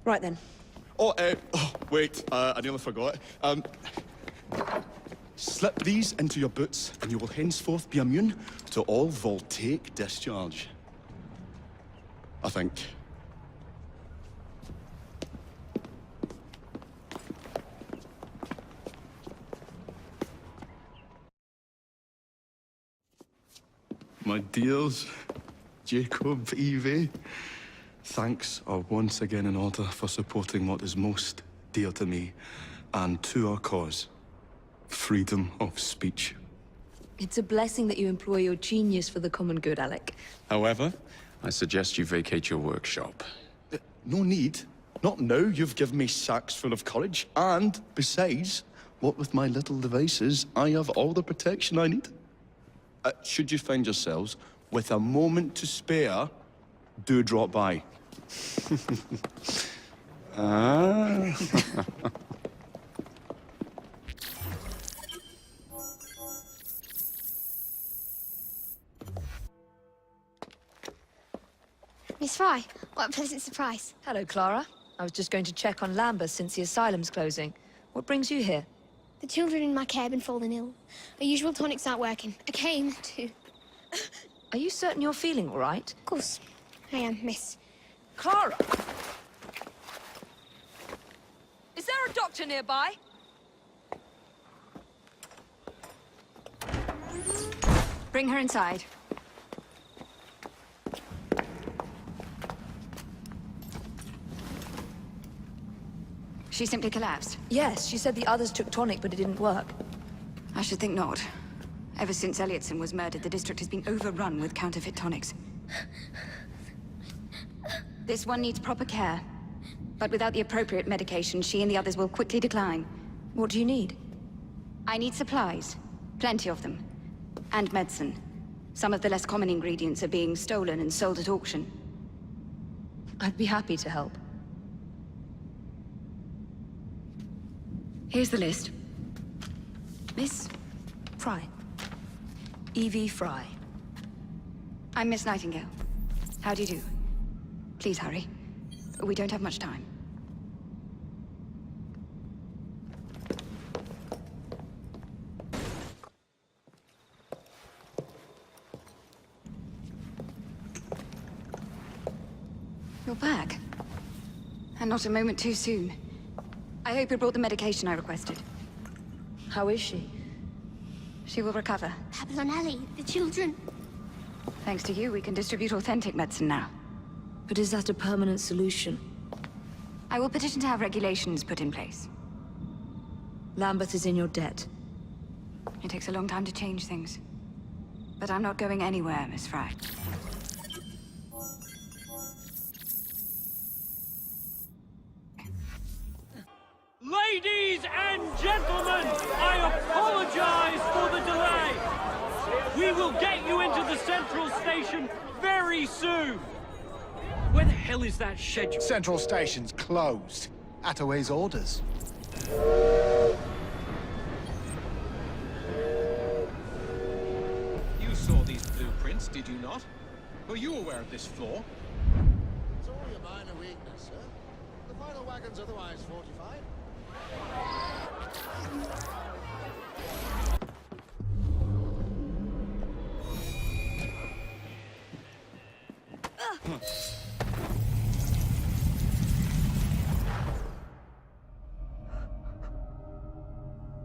Right then. Oh, wait, I nearly forgot. Slip these into your boots, and you will henceforth be immune to all voltaic discharge. I think. My dears, Jacob, Evie, thanks are once again in order for supporting what is most dear to me and to our cause, freedom of speech. It's a blessing that you employ your genius for the common good, Alec. However, I suggest you vacate your workshop. No need. Not now you've given me sacks full of courage. And, besides, what with my little devices, I have all the protection I need. Should you find yourselves with a moment to spare, do drop by. Miss Frye, what a pleasant surprise. Hello, Clara. I was just going to check on Lambeth since the asylum's closing. What brings you here? The children in my care have been falling ill. Our usual tonics aren't working. I came to... Are you certain you're feeling all right? Of course, I am, miss. Clara! Is there a doctor nearby? Bring her inside. She simply collapsed. Yes, she said the others took tonic, but it didn't work. I should think not. Ever since Elliotson was murdered, the district has been overrun with counterfeit tonics. This one needs proper care. But without the appropriate medication, she and the others will quickly decline. What do you need? I need supplies. Plenty of them. And medicine. Some of the less common ingredients are being stolen and sold at auction. I'd be happy to help. Here's the list. Miss Frye. Evie Frye. I'm Miss Nightingale. How do you do? Please hurry. We don't have much time. You're back. And not a moment too soon. I hope you brought the medication I requested. How is she? She will recover. Babylon Alley, the children. Thanks to you, we can distribute authentic medicine now. But is that a permanent solution? I will petition to have regulations put in place. Lambeth is in your debt. It takes a long time to change things. But I'm not going anywhere, Miss Frye. Ladies and gentlemen, I apologize for the delay. We will get you into the central station very soon. Where the hell is that schedule? Central station's closed. Attaway's orders. You saw these blueprints, did you not? Were you aware of this flaw? It's only a minor weakness, sir. The final wagon's otherwise fortified.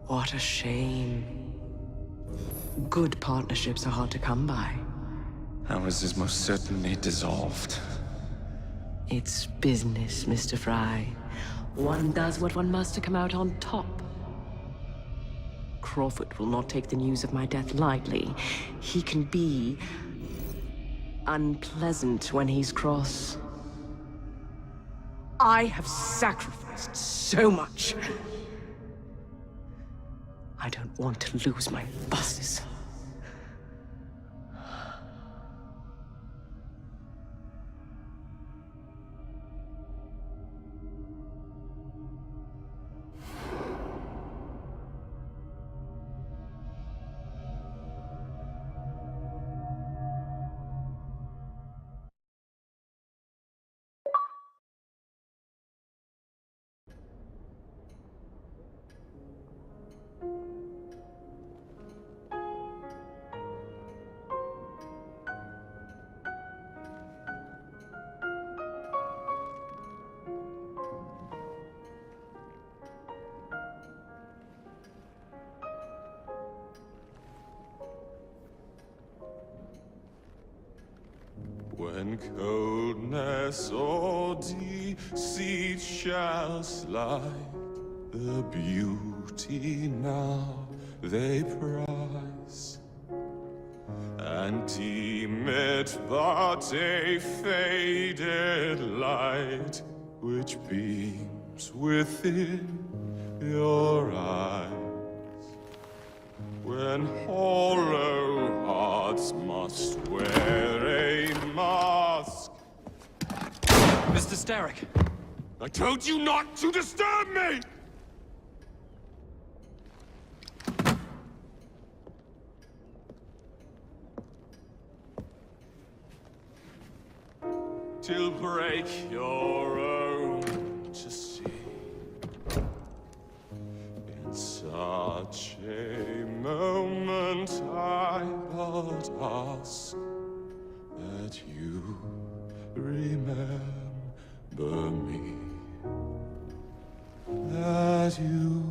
What a shame. Good partnerships are hard to come by. Ours is most certainly dissolved. It's business, Mr. Frye. One does what one must to come out on top. Crawford will not take the news of my death lightly. He can be unpleasant when he's cross. I have sacrificed so much. I don't want to lose my bosses. When coldness or deceit shall slide, the beauty now they prize, and deem it but a faded light which beams within your eyes. When hollow hearts must wear a mask. Mr. Starrick! I told you not to disturb me! Till break your own to see. In such a moment I but ask that you remember me. That you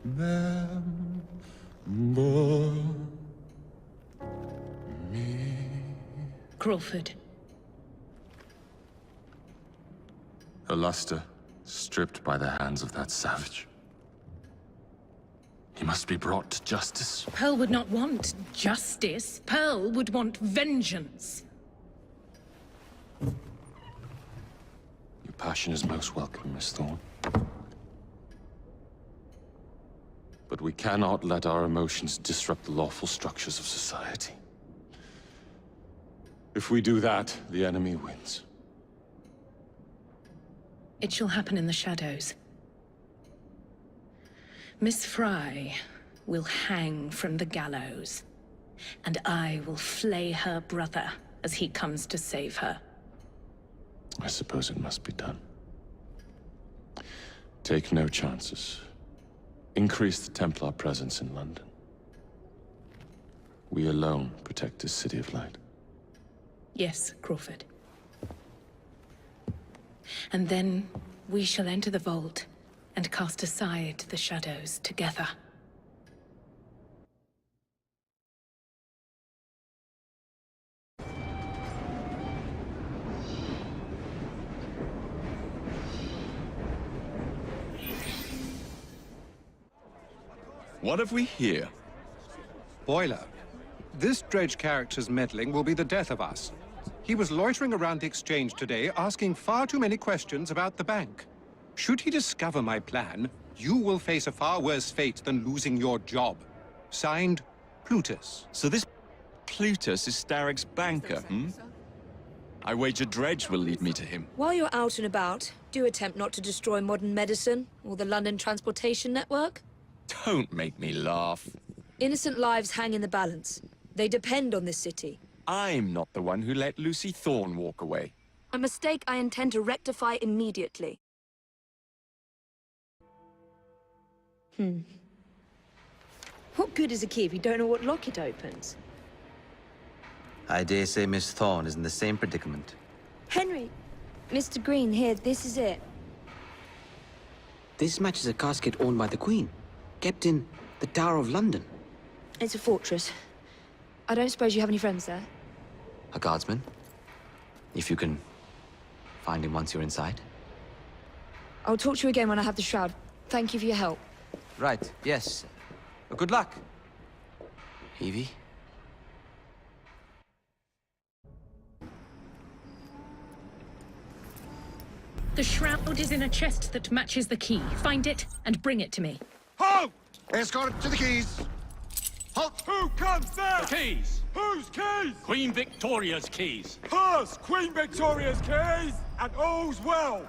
remember me. Crawford. Her luster stripped by the hands of that savage. He must be brought to justice. Pearl would not want justice. Pearl would want vengeance. Your passion is most welcome, Miss Thorne. But we cannot let our emotions disrupt the lawful structures of society. If we do that, the enemy wins. It shall happen in the shadows. Miss Frye will hang from the gallows, and I will flay her brother as he comes to save her. I suppose it must be done. Take no chances. Increase the Templar presence in London. We alone protect this city of light. Yes, Crawford. And then we shall enter the vault and cast aside the shadows together. What have we here? Boiler. This dredge character's meddling will be the death of us. He was loitering around the exchange today, asking far too many questions about the bank. Should he discover my plan, you will face a far worse fate than losing your job. Signed, Plutus. So this Plutus is Starrick's banker, hmm? I wager Dredge will lead me to him. While you're out and about, do attempt not to destroy modern medicine or the London transportation network. Don't make me laugh. Innocent lives hang in the balance. They depend on this city. I'm not the one who let Lucy Thorne walk away. A mistake I intend to rectify immediately. What good is a key if you don't know what lock it opens? I dare say Miss Thorne is in the same predicament. Henry! Mr. Green, here, this is it. This matches a casket owned by the Queen, kept in the Tower of London. It's a fortress. I don't suppose you have any friends there? A guardsman? If you can find him once you're inside. I'll talk to you again when I have the shroud. Thank you for your help. Right, yes. Good luck. Evie? The shroud is in a chest that matches the key. Find it and bring it to me. Halt! Escort to the keys. Halt! Who comes there? The keys. Whose keys? Queen Victoria's keys. Hers! Queen Victoria's keys! And all's well!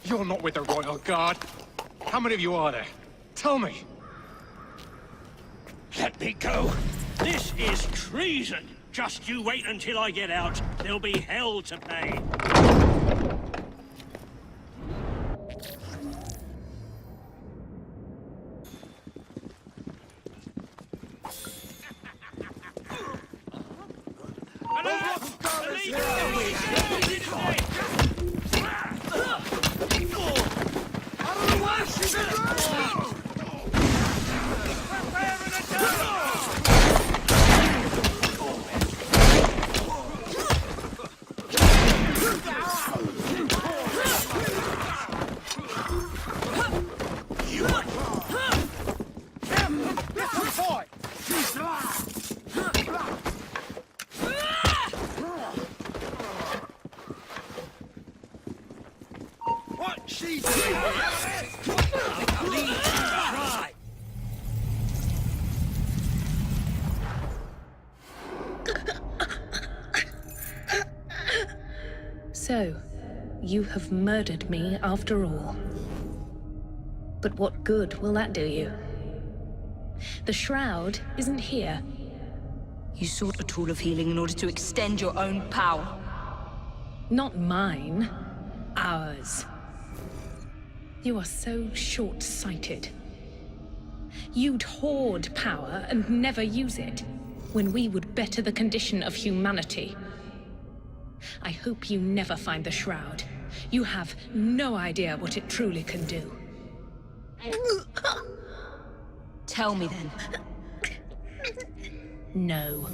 You're not with the Royal Guard. How many of you are there? Tell me. Let me go. This is treason. Just you wait until I get out. There'll be hell to pay. So, you have murdered me after all. But what good will that do you? The shroud isn't here. You sought a tool of healing in order to extend your own power. Not mine. Ours. You are so short-sighted. You'd hoard power and never use it, when we would better the condition of humanity. I hope you never find the shroud. You have no idea what it truly can do. Tell me then. No.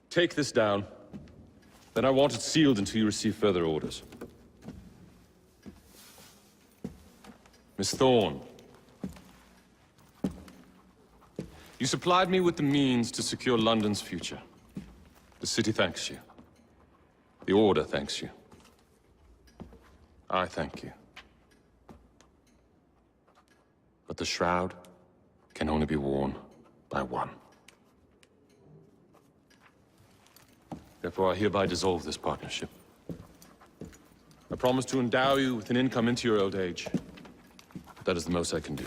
Take this down. Then I want it sealed until you receive further orders. Miss Thorne. You supplied me with the means to secure London's future. The city thanks you. The Order thanks you. I thank you. But the shroud can only be worn by one. Therefore, I hereby dissolve this partnership. I promise to endow you with an income into your old age. But that is the most I can do.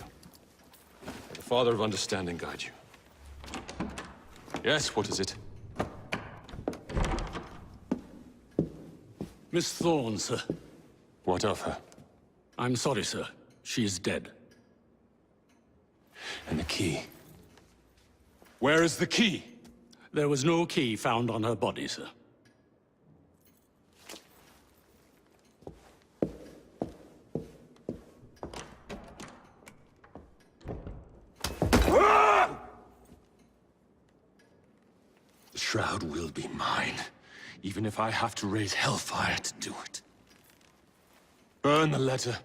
May the Father of Understanding guide you. Yes, what is it? Miss Thorne, sir. What of her? I'm sorry, sir. She is dead. And the key? Where is the key? There was no key found on her body, sir. The shroud will be mine, even if I have to raise hellfire to do it. Burn the letter.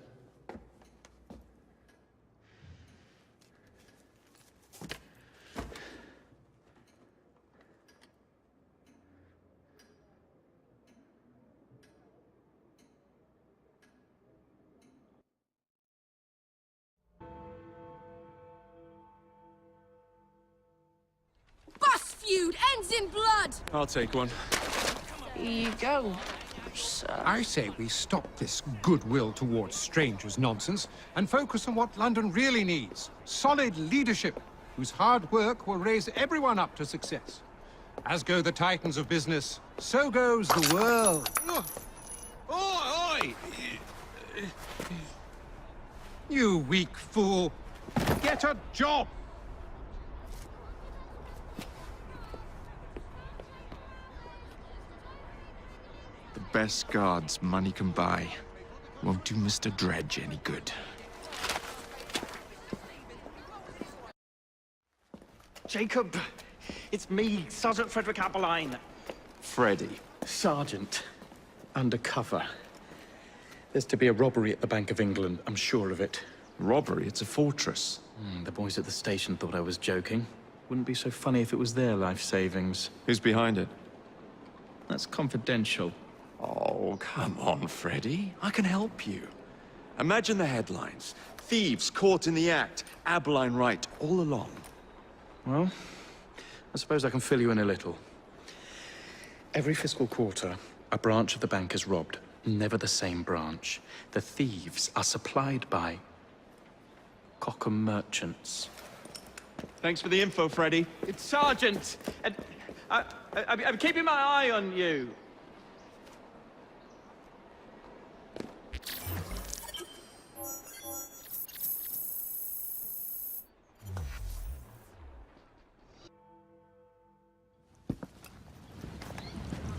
Feud ends in blood! I'll take one. Here you go, sir. I say we stop this goodwill towards strangers nonsense and focus on what London really needs. Solid leadership, whose hard work will raise everyone up to success. As go the titans of business, so goes the world. Oi! You weak fool! Get a job! The best guards money can buy won't do Mr. Dredge any good. Jacob, it's me, Sergeant Frederick Aberline. Freddy. Sergeant. Undercover. There's to be a robbery at the Bank of England, I'm sure of it. Robbery? It's a fortress. The boys at the station thought I was joking. Wouldn't be so funny if it was their life savings. Who's behind it? That's confidential. Oh, come on, Freddy. I can help you. Imagine the headlines. Thieves caught in the act. Aberline right, all along. Well, I suppose I can fill you in a little. Every fiscal quarter, a branch of the bank is robbed. Never the same branch. The thieves are supplied by Cockham merchants. Thanks for the info, Freddy. It's Sergeant, and I'm keeping my eye on you.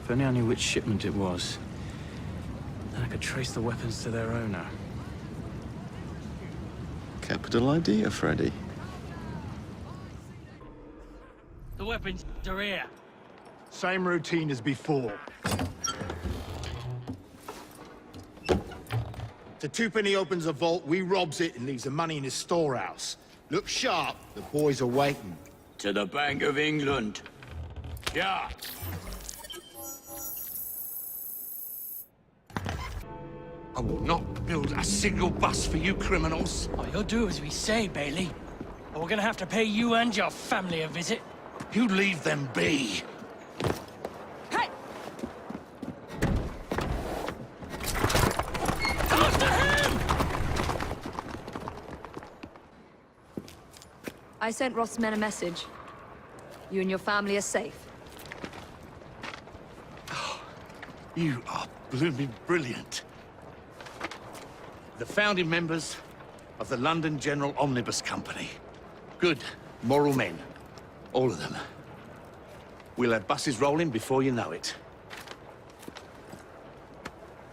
If only I knew which shipment it was, then I could trace the weapons to their owner. Capital idea, Freddy. The weapons are here. Same routine as before. The twopenny opens a vault, we robs it and leaves the money in his storehouse. Look sharp, the boys are waiting. To the Bank of England. Yeah. I will not build a single bus for you criminals. Oh, you'll do as we say, Bailey. Or we're gonna have to pay you and your family a visit. You leave them be. Hey! After him! I sent Roth's men a message. You and your family are safe. You are blooming brilliant. The founding members of the London General Omnibus Company. Good, moral men. All of them. We'll have buses rolling before you know it.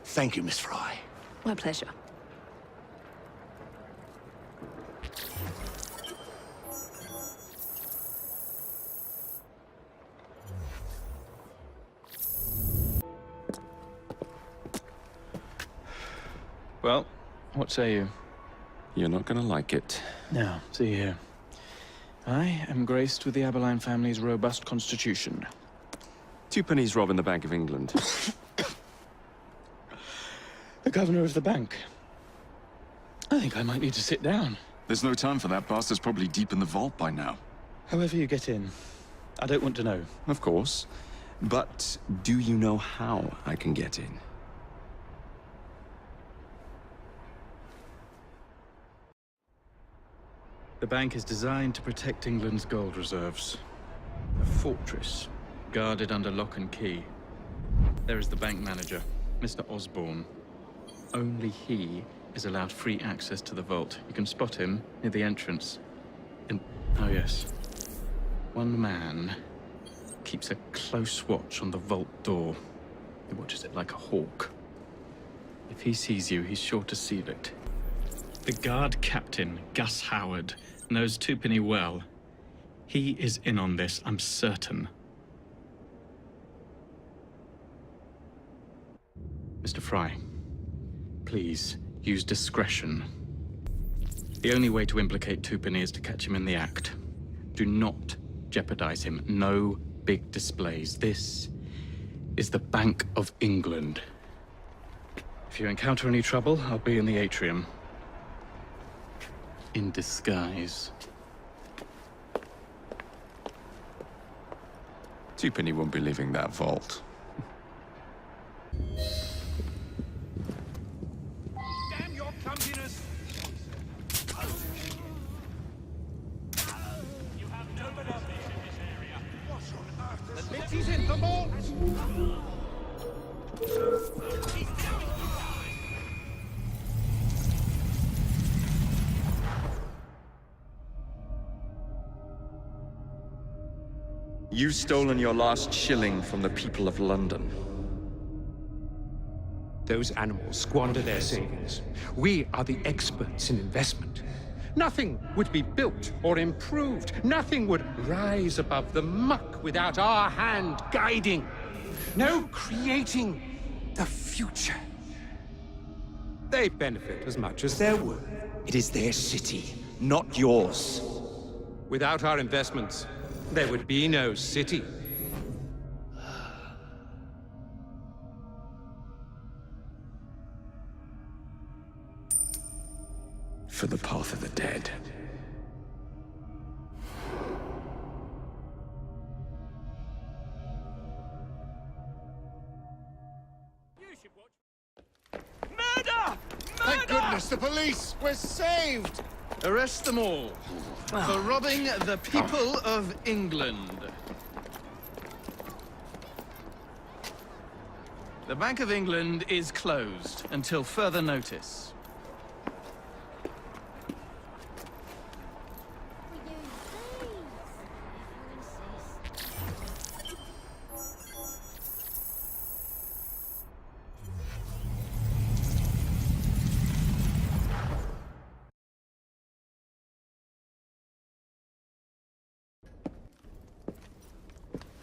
Thank you, Miss Frye. My pleasure. Well, what say you? You're not gonna like it. Now, see here. I am graced with the Aberline family's robust constitution. Two pennies robbing the Bank of England. The governor of the bank. I think I might need to sit down. There's no time for that. Bastard's probably deep in the vault by now. However you get in, I don't want to know. Of course. But do you know how I can get in? The bank is designed to protect England's gold reserves. A fortress, guarded under lock and key. There is the bank manager, Mr. Osborne. Only he is allowed free access to the vault. You can spot him near the entrance. And, oh yes, one man keeps a close watch on the vault door. He watches it like a hawk. If he sees you, he's sure to seal it. The guard captain, Gus Howard, knows Twopenny well. He is in on this, I'm certain. Mr. Frye, please use discretion. The only way to implicate Twopenny is to catch him in the act. Do not jeopardize him. No big displays. This is the Bank of England. If you encounter any trouble, I'll be in the atrium. In disguise. Twopenny won't be leaving that vault. Damn your clumsiness! You have no monopoly in this area. What on earth is You've stolen your last shilling from the people of London. Those animals squander their savings. We are the experts in investment. Nothing would be built or improved. Nothing would rise above the muck without our hand guiding. No creating the future. They benefit as much as they're worth. It is their city, not yours. Without our investments, there would be no city. For the path of the dead. Thank goodness, the police! We're saved! Arrest them all for robbing the people of England. The Bank of England is closed until further notice.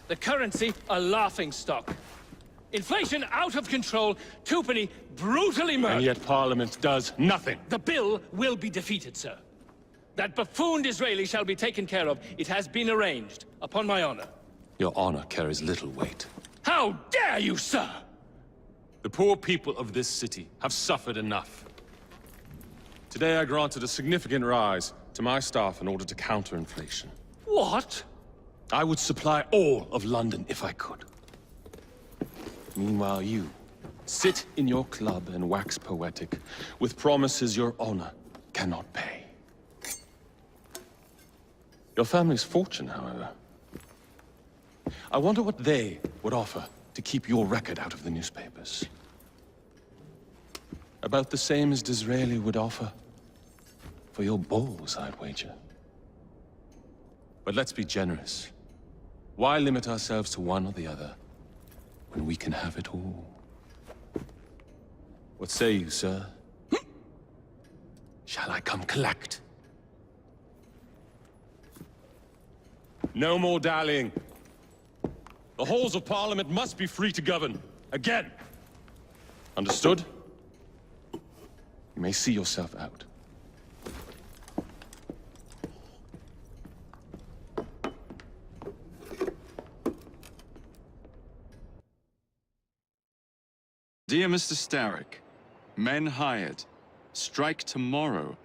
The currency a laughingstock. Inflation out of control, twopenny brutally murdered. And yet Parliament does nothing. The bill will be defeated, sir. That buffoon Disraeli shall be taken care of. It has been arranged, upon my honor. Your honor carries little weight. How dare you, sir! The poor people of this city have suffered enough. Today I granted a significant rise to my staff in order to counter inflation. What? I would supply all of London if I could. Meanwhile, you sit in your club and wax poetic with promises your honor cannot pay. Your family's fortune, however. I wonder what they would offer to keep your record out of the newspapers. About the same as Disraeli would offer for your balls, I'd wager. But let's be generous. Why limit ourselves to one or the other, when we can have it all? What say you, sir? Shall I come collect? No more dallying. The halls of Parliament must be free to govern. Again. Understood? You may see yourself out. Dear Mr. Starrick, men hired. Strike tomorrow.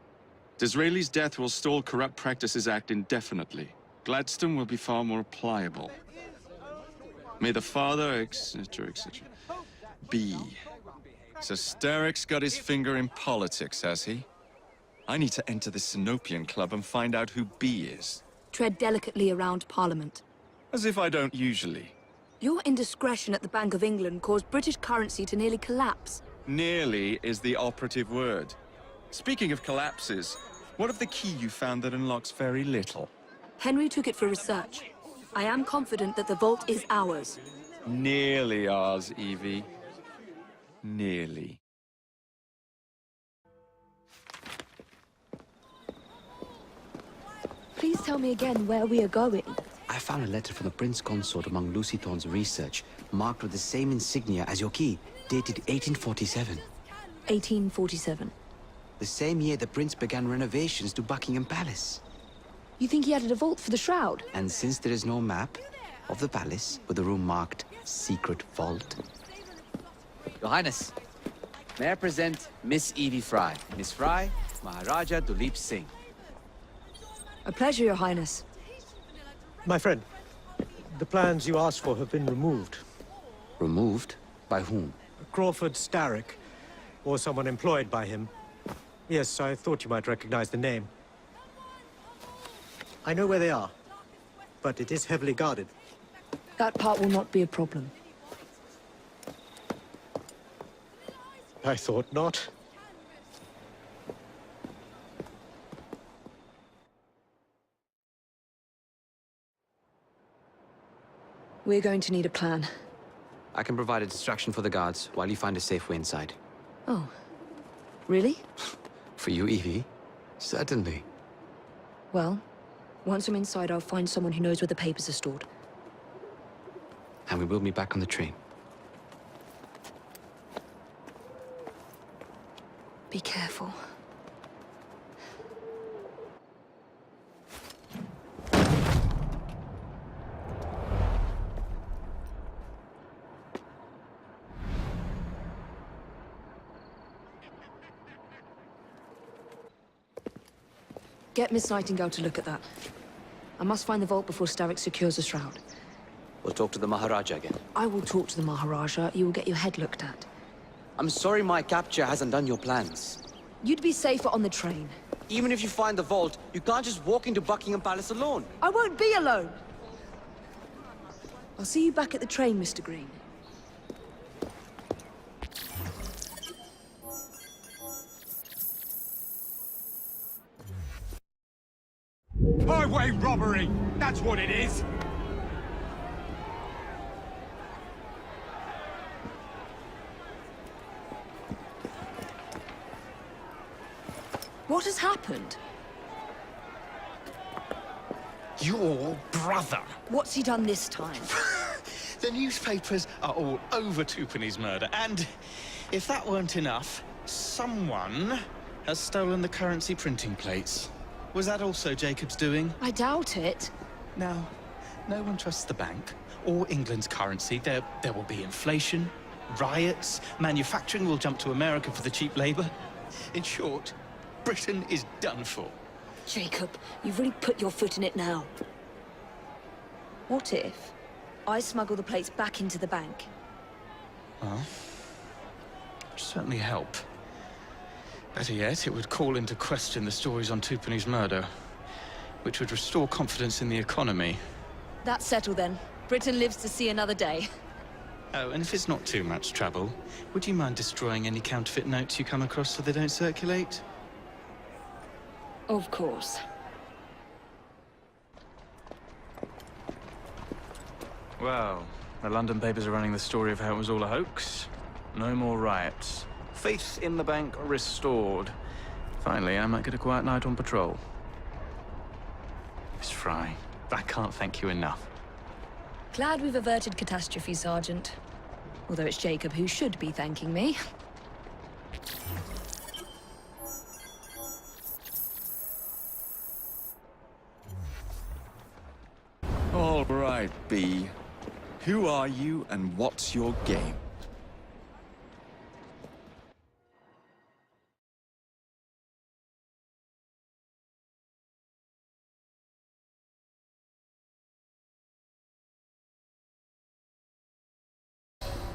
Disraeli's death will stall Corrupt Practices Act indefinitely. Gladstone will be far more pliable. May the father, etc., etc. B. So Starrick's got his finger in politics, has he? I need to enter the Sinopian Club and find out who B is. Tread delicately around Parliament. As if I don't usually. Your indiscretion at the Bank of England caused British currency to nearly collapse. Nearly is the operative word. Speaking of collapses, what of the key you found that unlocks very little? Henry took it for research. I am confident that the vault is ours. Nearly ours, Evie. Nearly. Please tell me again where we are going. I found a letter from the Prince Consort among Lucy Thorne's research, marked with the same insignia as your key, dated 1847. 1847. The same year the Prince began renovations to Buckingham Palace. You think he added a vault for the shroud? And since there is no map of the palace with the room marked Secret Vault... Your Highness, may I present Miss Evie Frye. Miss Frye, Maharaja Duleep Singh. A pleasure, Your Highness. My friend, the plans you asked for have been removed. Removed? By whom? Crawford Starrick, or someone employed by him. Yes, I thought you might recognize the name. I know where they are, but it is heavily guarded. That part will not be a problem. I thought not. We're going to need a plan. I can provide a distraction for the guards while you find a safe way inside. Oh. Really? For you, Evie? Certainly. Well, once I'm inside, I'll find someone who knows where the papers are stored. And we will meet back on the train. Be careful. Get Miss Nightingale to look at that. I must find the vault before Starrick secures the shroud. We'll talk to the Maharaja again. I will talk to the Maharaja. You will get your head looked at. I'm sorry my capture hasn't done your plans. You'd be safer on the train. Even if you find the vault, you can't just walk into Buckingham Palace alone. I won't be alone! I'll see you back at the train, Mr. Green. Highway robbery! That's what it is! What has happened? Your brother. What's he done this time? The newspapers are all over Twopenny's murder, and if that weren't enough, someone has stolen the currency printing plates. Was that also Jacob's doing? I doubt it. Now, no one trusts the bank or England's currency. There will be inflation, riots, manufacturing will jump to America for the cheap labor. In short, Britain is done for. Jacob, you've really put your foot in it now. What if I smuggle the plates back into the bank? Well, it'd certainly help. Better yet, it would call into question the stories on Twopenny's murder, which would restore confidence in the economy. That's settled then. Britain lives to see another day. Oh, and if it's not too much trouble, would you mind destroying any counterfeit notes you come across so they don't circulate? Of course. Well, the London papers are running the story of how it was all a hoax. No more riots. Faith in the bank restored. Finally, I might get a quiet night on patrol. Miss Frye, I can't thank you enough. Glad we've averted catastrophe, Sergeant. Although it's Jacob who should be thanking me. All right, B. Who are you and what's your game?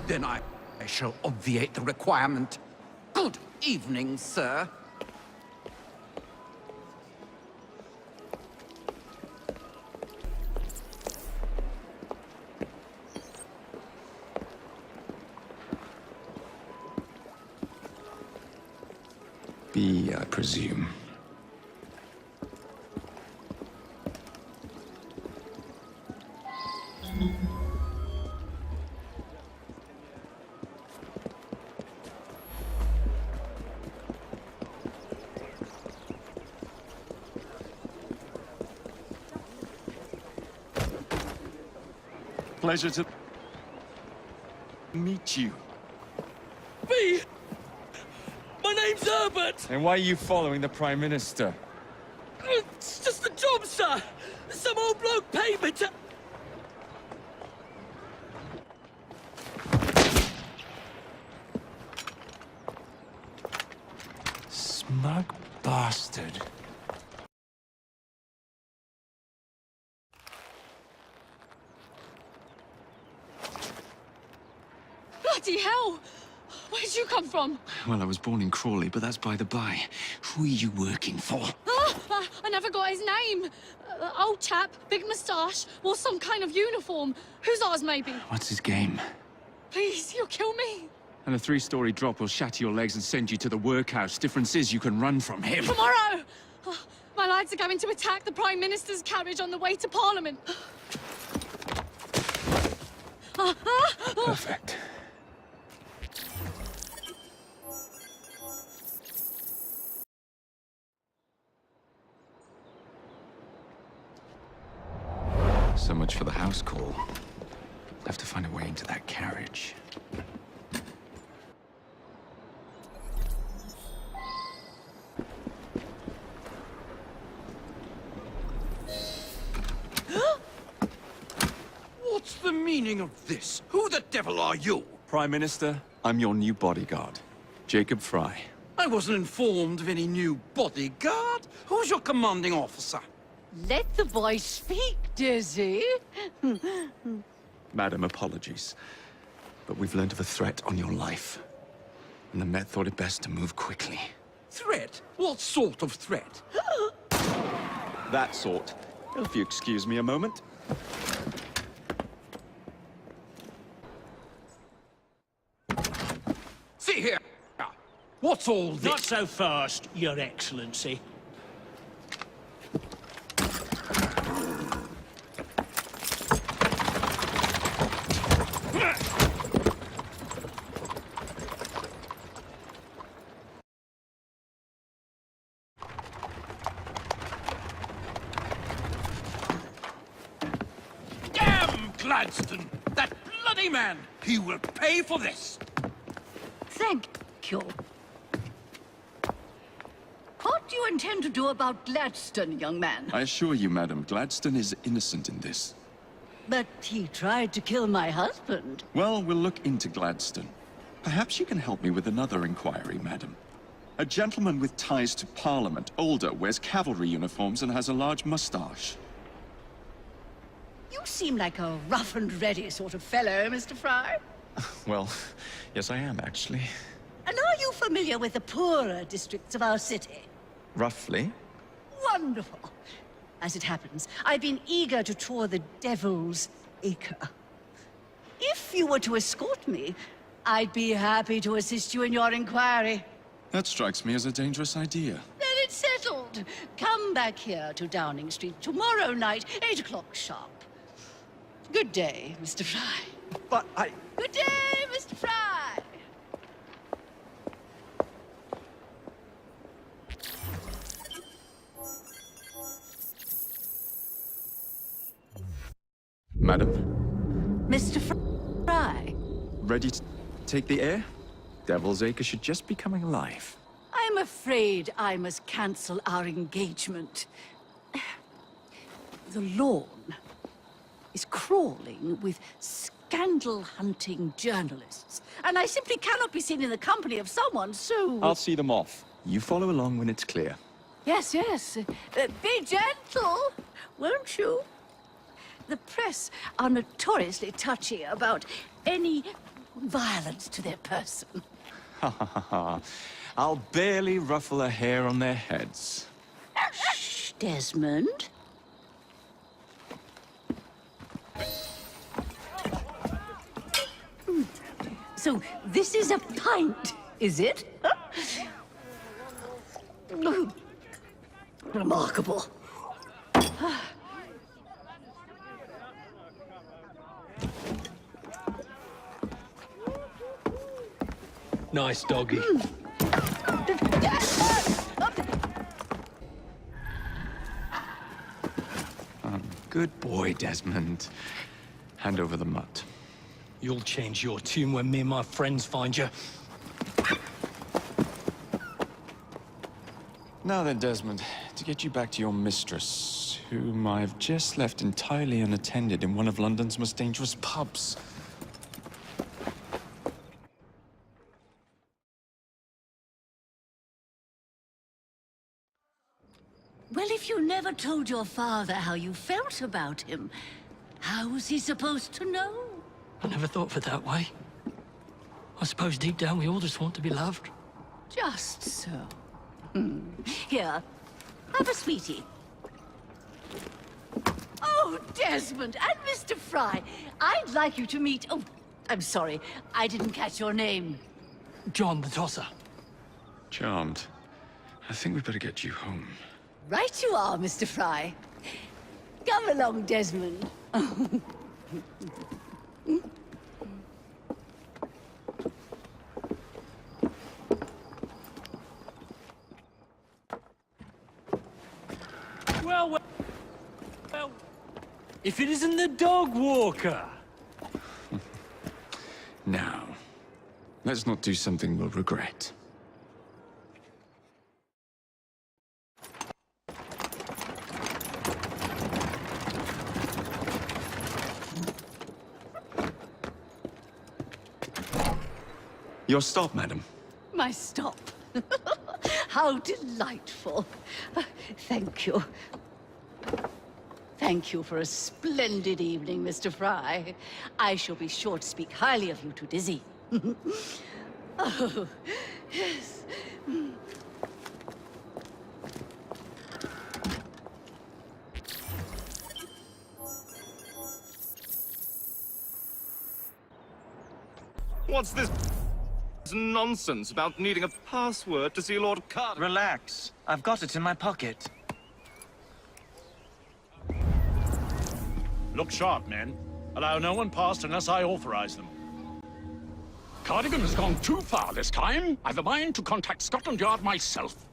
Then I shall obviate the requirement. Good evening, sir. B, I presume. Pleasure to meet you. B! My name's Herbert! And why are you following the Prime Minister? It's just a job, sir! Some old bloke paid me to... Smug bastard. Bloody hell! Where'd you come from? Well, I was born in Crawley, but that's by the by. Who are you working for? I never got his name. Old chap, big moustache, wore some kind of uniform. Whose ours, maybe? What's his game? Please, you'll kill me. And a 3-story drop will shatter your legs and send you to the workhouse. Difference is you can run from him. Tomorrow! My lads are going to attack the Prime Minister's carriage on the way to Parliament. Perfect. So much for the house call. Have to find a way into that carriage. What's the meaning of this? Who the devil are you? Prime Minister, I'm your new bodyguard, Jacob Frye. I wasn't informed of any new bodyguard. Who's your commanding officer? Let the boy speak, Dizzy. Madam, apologies. But we've learned of a threat on your life. And the Met thought it best to move quickly. Threat? What sort of threat? That sort. If you excuse me a moment. See here. What's all this? Not so fast, Your Excellency. Damn Gladstone! That bloody man! He will pay for this! Thank you. What do you intend to do about Gladstone, young man? I assure you, madam, Gladstone is innocent in this. But he tried to kill my husband. Well, we'll look into Gladstone. Perhaps you can help me with another inquiry, madam. A gentleman with ties to Parliament, older, wears cavalry uniforms and has a large mustache. You seem like a rough and ready sort of fellow, Mr. Frye. Well, yes I am, actually. And are you familiar with the poorer districts of our city? Roughly. Wonderful. As it happens, I've been eager to tour the Devil's Acre. If you were to escort me, I'd be happy to assist you in your inquiry. That strikes me as a dangerous idea. Then it's settled. Come back here to Downing Street tomorrow night, 8 o'clock sharp. Good day, Mr. Frye. But I... Good day, Mr. Frye! Madam? Mr. Frye? Ready to take the air? Devil's Acre should just be coming alive. I'm afraid I must cancel our engagement. The lawn is crawling with scandal-hunting journalists, and I simply cannot be seen in the company of someone so... I'll see them off. You follow along when it's clear. Yes, yes. Be gentle, won't you? The press are notoriously touchy about any violence to their person. Ha ha ha ha. I'll barely ruffle a hair on their heads. Shh, Desmond. So, this is a pint, is it? Remarkable. Nice doggy. Good boy, Desmond. Hand over the mutt. You'll change your tune when me and my friends find you. Now then, Desmond, to get you back to your mistress, whom I've just left entirely unattended in one of London's most dangerous pubs. Well, if you never told your father how you felt about him, how was he supposed to know? I never thought of it that way. I suppose deep down we all just want to be loved. Just so. Here, have a sweetie. Oh, Desmond and Mr. Frye, I'd like you to meet... Oh, I'm sorry, I didn't catch your name. John the Tosser. Charmed. I think we'd better get you home. Right you are, Mr. Frye. Come along, Desmond. Well, well, well. If it isn't the dog walker. Now, let's not do something we'll regret. Your stop, madam. My stop. How delightful. Thank you. Thank you for a splendid evening, Mr. Frye. I shall be sure to speak highly of you to Dizzy. Oh, yes. What's this nonsense about needing a password to see Lord Carter? Relax. I've got it in my pocket. Look sharp, men. Allow no one past unless I authorize them. Cardigan has gone too far this time. I've a mind to contact Scotland Yard myself.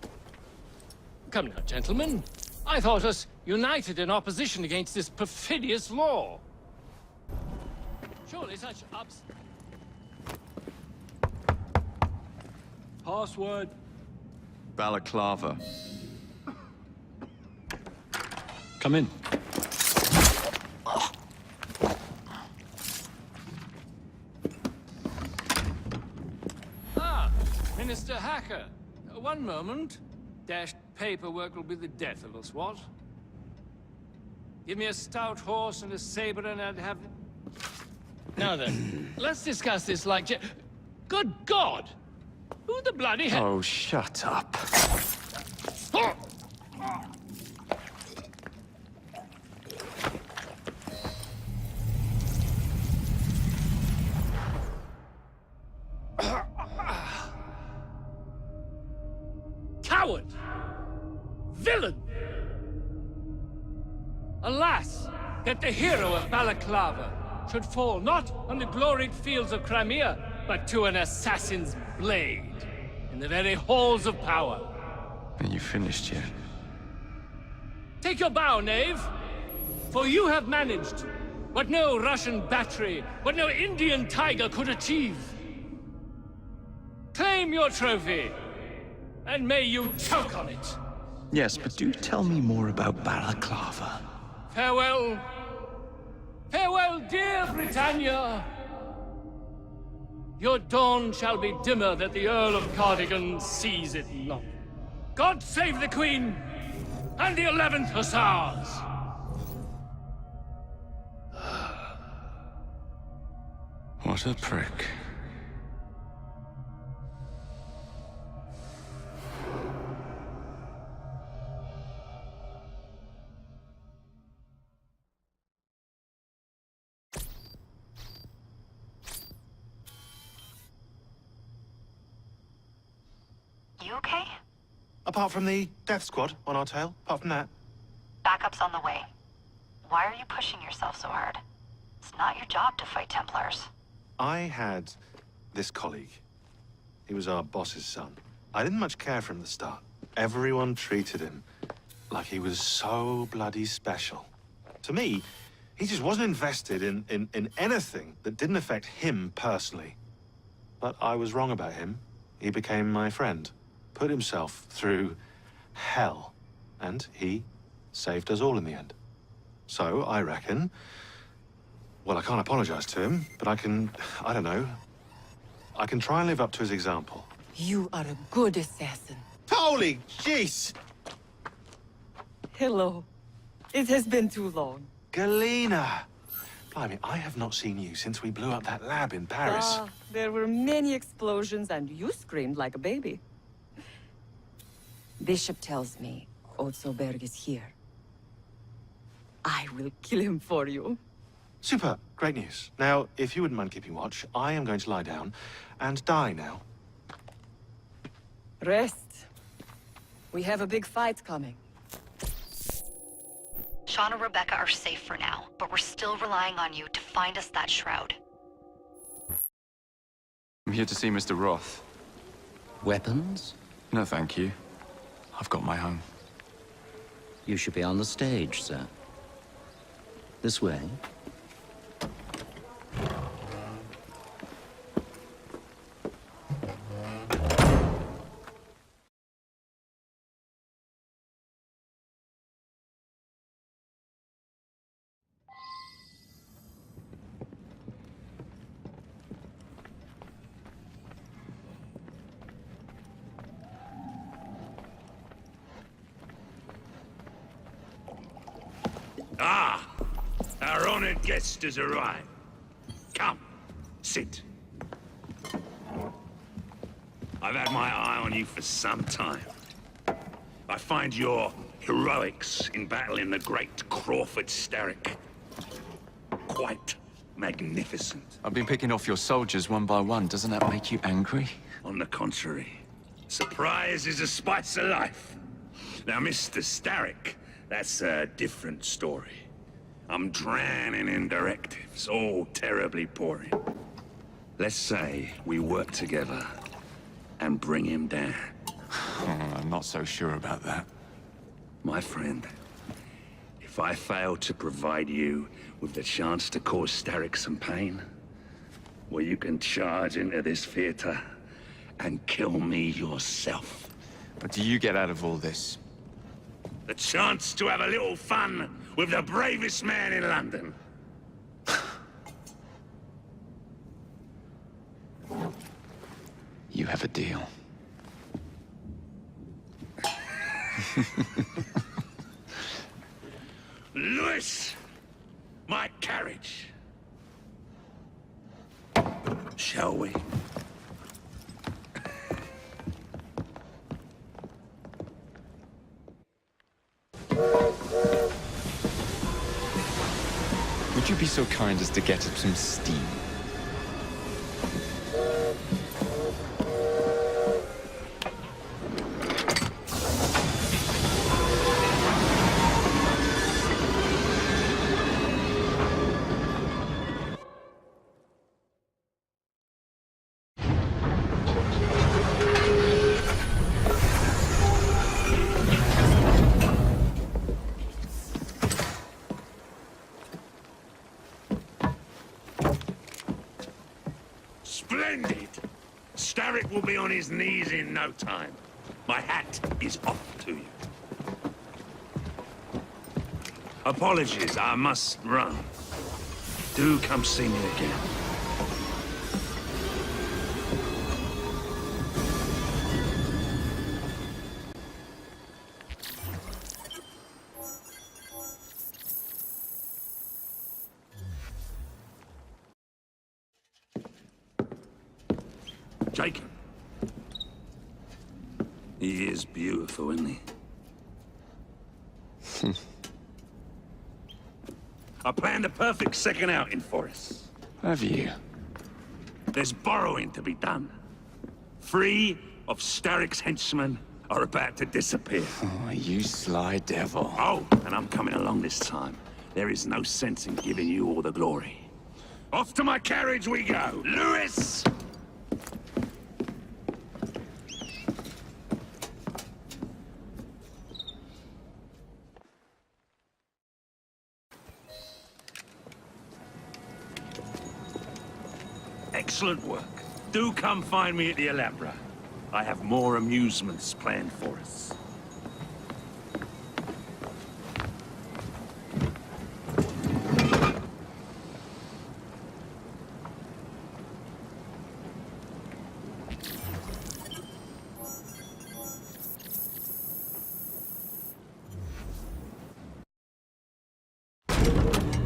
Come now, gentlemen. I thought us united in opposition against this perfidious law. Surely such Password. Balaclava. Come in. Ah, Minister Hacker. One moment. Dashed paperwork will be the death of us, what? Give me a stout horse and a saber and I'd have... Now then, let's discuss this like... Good God! Who the bloody hell... Oh, shut up. Coward! Villain! Alas, that the hero of Balaclava should fall not on the gloried fields of Crimea, but to an assassin's blade in the very halls of power. Are you finished yet? Take your bow, knave, for you have managed what no Russian battery, what no Indian tiger could achieve. Claim your trophy, and may you choke on it. Yes, but do tell me more about Balaclava. Farewell. Farewell, dear Britannia. Your dawn shall be dimmer that the Earl of Cardigan sees it not. God save the Queen and the 11th Hussars! What a prick. You okay? Apart from the death squad on our tail, apart from that. Backup's on the way. Why are you pushing yourself so hard? It's not your job to fight Templars. I had this colleague. He was our boss's son. I didn't much care for him at the start. Everyone treated him like he was so bloody special. To me, he just wasn't invested in anything that didn't affect him personally. But I was wrong about him. He became my friend. Put himself through hell, and he saved us all in the end. So, I reckon... Well, I can't apologize to him, but I don't know. I can try and live up to his example. You are a good assassin. Holy jeez! Hello. It has been too long. Galena! Blimey, I have not seen you since we blew up that lab in Paris. There were many explosions and you screamed like a baby. Bishop tells me Otzoberg is here. I will kill him for you. Super. Great news. Now, if you wouldn't mind keeping watch, I am going to lie down and die now. Rest. We have a big fight coming. Sean and Rebecca are safe for now, but we're still relying on you to find us that shroud. I'm here to see Mr. Roth. Weapons? No, thank you. I've got my own. You should be on the stage, sir. This way. Ah! Our honored guest has arrived. Come, sit. I've had my eye on you for some time. I find your heroics in battling the great Crawford Starrick quite magnificent. I've been picking off your soldiers one by one. Doesn't that make you angry? On the contrary, surprise is a spice of life. Now, Mr. Starrick, that's a different story. I'm drowning in directives, all terribly boring. Let's say we work together and bring him down. I'm not so sure about that. My friend, if I fail to provide you with the chance to cause Starrick some pain, well, you can charge into this theater and kill me yourself. What do you get out of all this? The chance to have a little fun with the bravest man in London. You have a deal. Lewis! My carriage. Shall we? Would you be so kind as to get up some steam? Splendid! Starrick will be on his knees in no time. My hat is off to you. Apologies, I must run. Do come see me again. Jacob. He is beautiful, isn't he? I planned a perfect second outing for us. Have you? There's borrowing to be done. 3 of Starrick's henchmen are about to disappear. Oh, you sly devil. Oh, and I'm coming along this time. There is no sense in giving you all the glory. Off to my carriage we go. Lewis! Excellent work. Do come find me at the Alhambra. I have more amusements planned for us.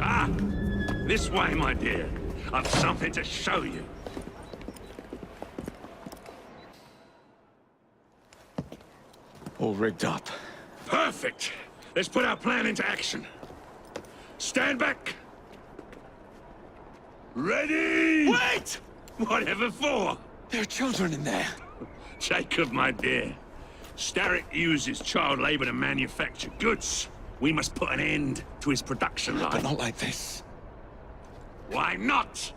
Ah! This way, my dear. I've something to show you. All rigged up. Perfect! Let's put our plan into action. Stand back! Ready? Wait! Whatever for? There are children in there. Jacob, my dear. Starrick uses child labor to manufacture goods. We must put an end to his production line. But not like this. Why not?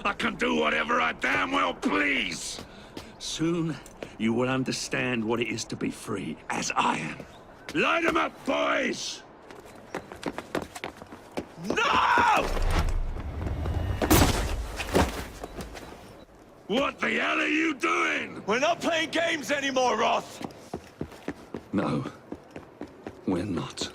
I can do whatever I damn well please. Soon, you will understand what it is to be free, as I am. Light 'em up, boys! No! What the hell are you doing? We're not playing games anymore, Roth! No, we're not.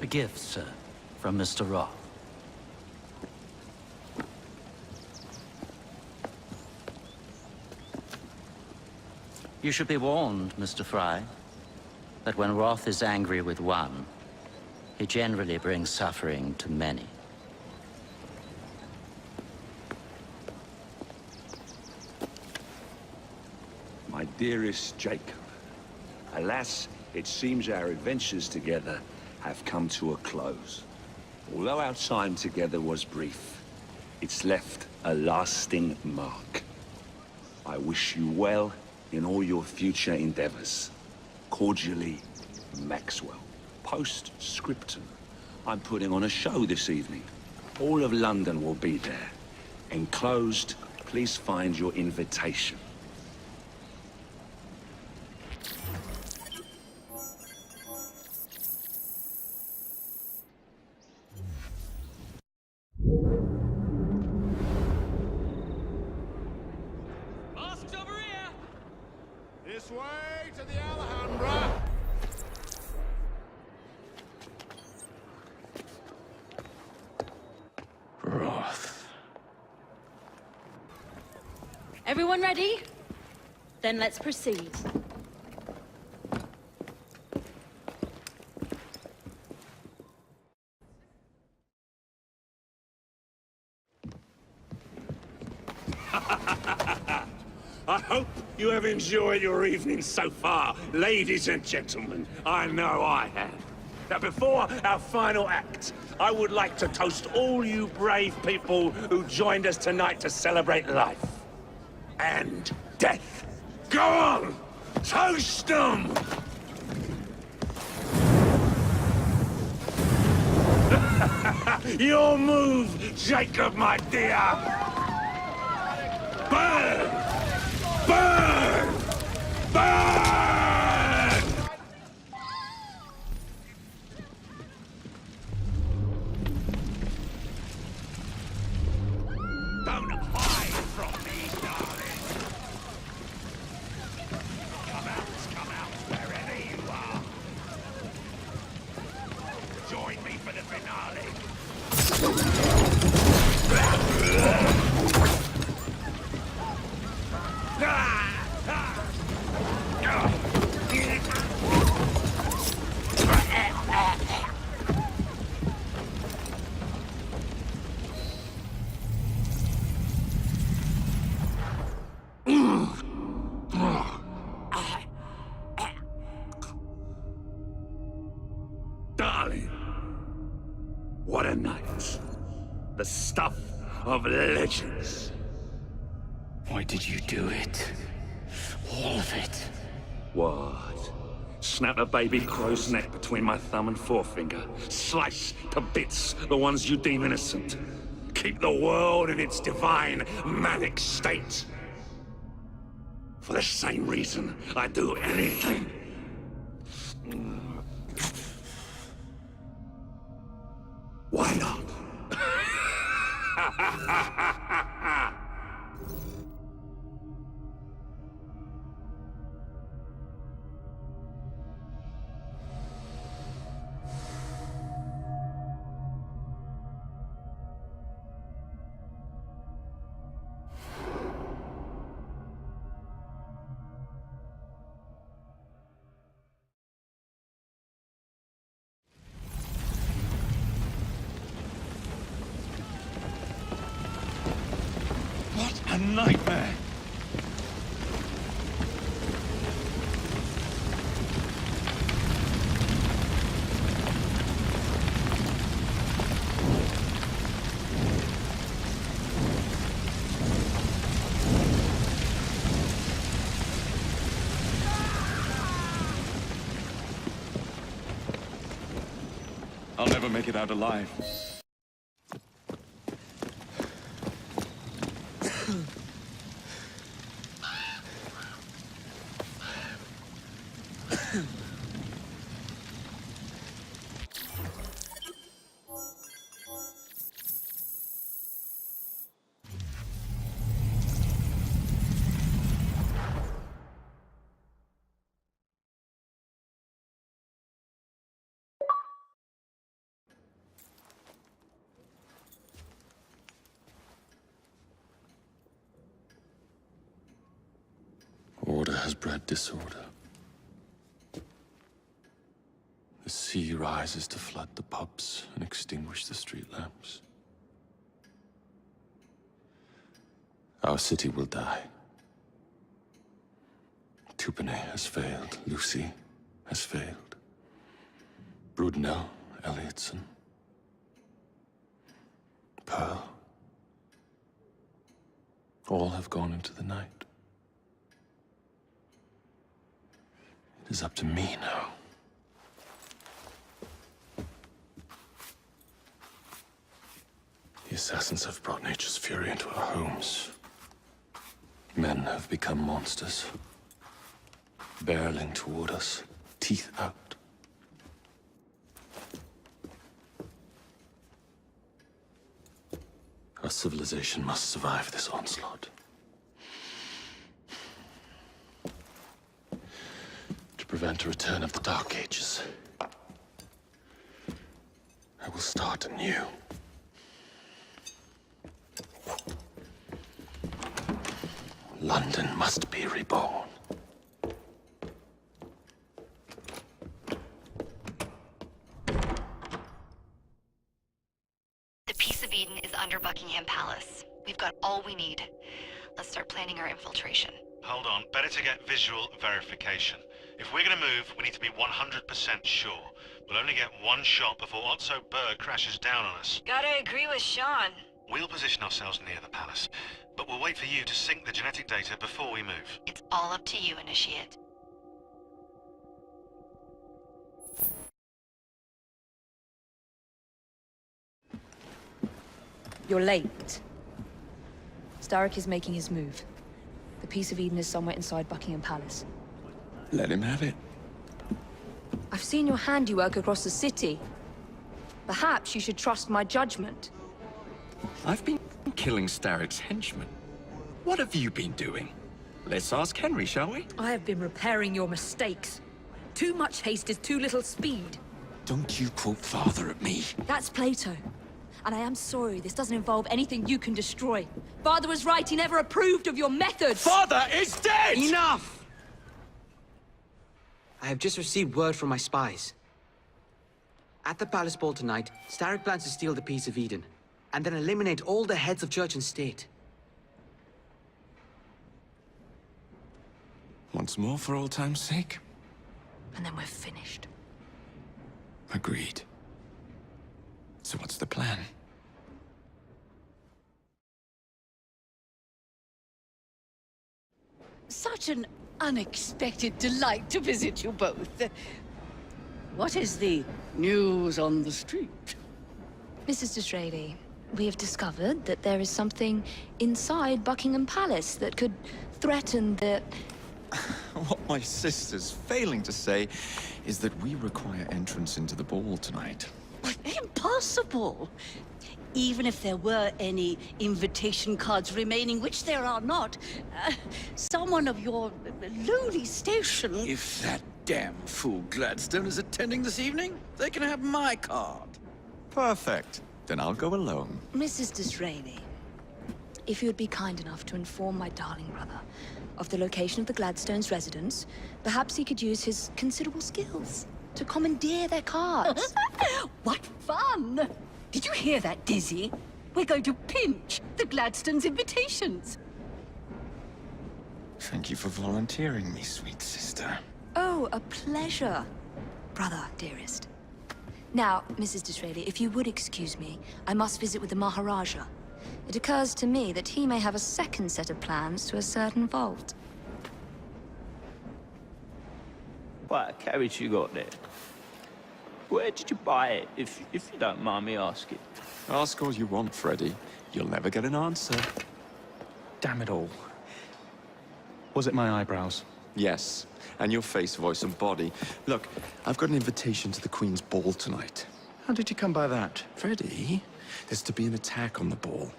A gift, sir, from Mr. Roth. You should be warned, Mr. Frye, that when Roth is angry with one, he generally brings suffering to many. My dearest Jacob, alas, it seems our adventures together have come to a close. Although our time together was brief, it's left a lasting mark. I wish you well in all your future endeavors. Cordially, Maxwell. Post-scriptum. I'm putting on a show this evening. All of London will be there. Enclosed, please find your invitation. This way to the Alhambra! Roth. Everyone ready? Then let's proceed. I hope you have enjoyed your evening so far, ladies and gentlemen. I know I have. Now, before our final act, I would like to toast all you brave people who joined us tonight to celebrate life and death. Go on! Toast them! Your move, Jacob, my dear! Burn! Burn! Burn! Don't hide from me, darling. Come out, wherever you are. Join me for the finale. Darling, what a night. The stuff of legends. Why did you do it? All of it. What? Snap a baby crow's neck between my thumb and forefinger. Slice to bits the ones you deem innocent. Keep the world in its divine, manic state. For the same reason, I'd do anything. Why not? What a nightmare! I'll never make it out alive. Order has bred disorder. The sea rises to flood the pubs and extinguish the street lamps. Our city will die. Tupene has failed. Lucy has failed. Brudnell, Elliotson, Pearl. All have gone into the night. It is up to me now. The assassins have brought nature's fury into our homes. Men have become monsters, barreling toward us, teeth out. Our civilization must survive this onslaught. To prevent a return of the Dark Ages, I will start anew. London must be reborn. The Peace of Eden is under Buckingham Palace. We've got all we need. Let's start planning our infiltration. Hold on, better to get visual verification. If we're gonna move, we need to be 100% sure. We'll only get one shot before Otso Berg crashes down on us. Gotta agree with Sean. We'll position ourselves near the palace, but we'll wait for you to sync the genetic data before we move. It's all up to you, Initiate. You're late. Starrick is making his move. The Peace of Eden is somewhere inside Buckingham Palace. Let him have it. I've seen your handiwork across the city. Perhaps you should trust my judgment. I've been killing Starrick's henchmen. What have you been doing? Let's ask Henry, shall we? I have been repairing your mistakes. Too much haste is too little speed. Don't you quote father at me. That's Plato. And I am sorry, this doesn't involve anything you can destroy. Father was right, he never approved of your methods! Father is dead! Enough! I have just received word from my spies. At the palace ball tonight, Starrick plans to steal the Peace of Eden, and then eliminate all the heads of church and state. Once more for old time's sake? And then we're finished. Agreed. So what's the plan? Such an unexpected delight to visit you both. What is the news on the street? Mrs. Disraeli, we have discovered that there is something inside Buckingham Palace that could threaten the... What my sister's failing to say is that we require entrance into the ball tonight. Impossible! Even if there were any invitation cards remaining, which there are not, someone of your lowly station... If that damn fool Gladstone is attending this evening, they can have my card. Perfect. Then I'll go alone. Mrs. Disraeli, if you would be kind enough to inform my darling brother of the location of the Gladstones' residence, perhaps he could use his considerable skills to commandeer their cards. What fun! Did you hear that, Dizzy? We're going to pinch the Gladstones' invitations. Thank you for volunteering me, sweet sister. Oh, a pleasure, brother, dearest. Now, Mrs. Disraeli, if you would excuse me, I must visit with the Maharaja. It occurs to me that he may have a second set of plans to a certain vault. What carriage you got there? Where did you buy it, if you don't mind me asking? Ask all you want, Freddy. You'll never get an answer. Damn it all. Was it my eyebrows? Yes, and your face, voice, and body. Look, I've got an invitation to the Queen's ball tonight. How did you come by that? Freddy, there's to be an attack on the ball.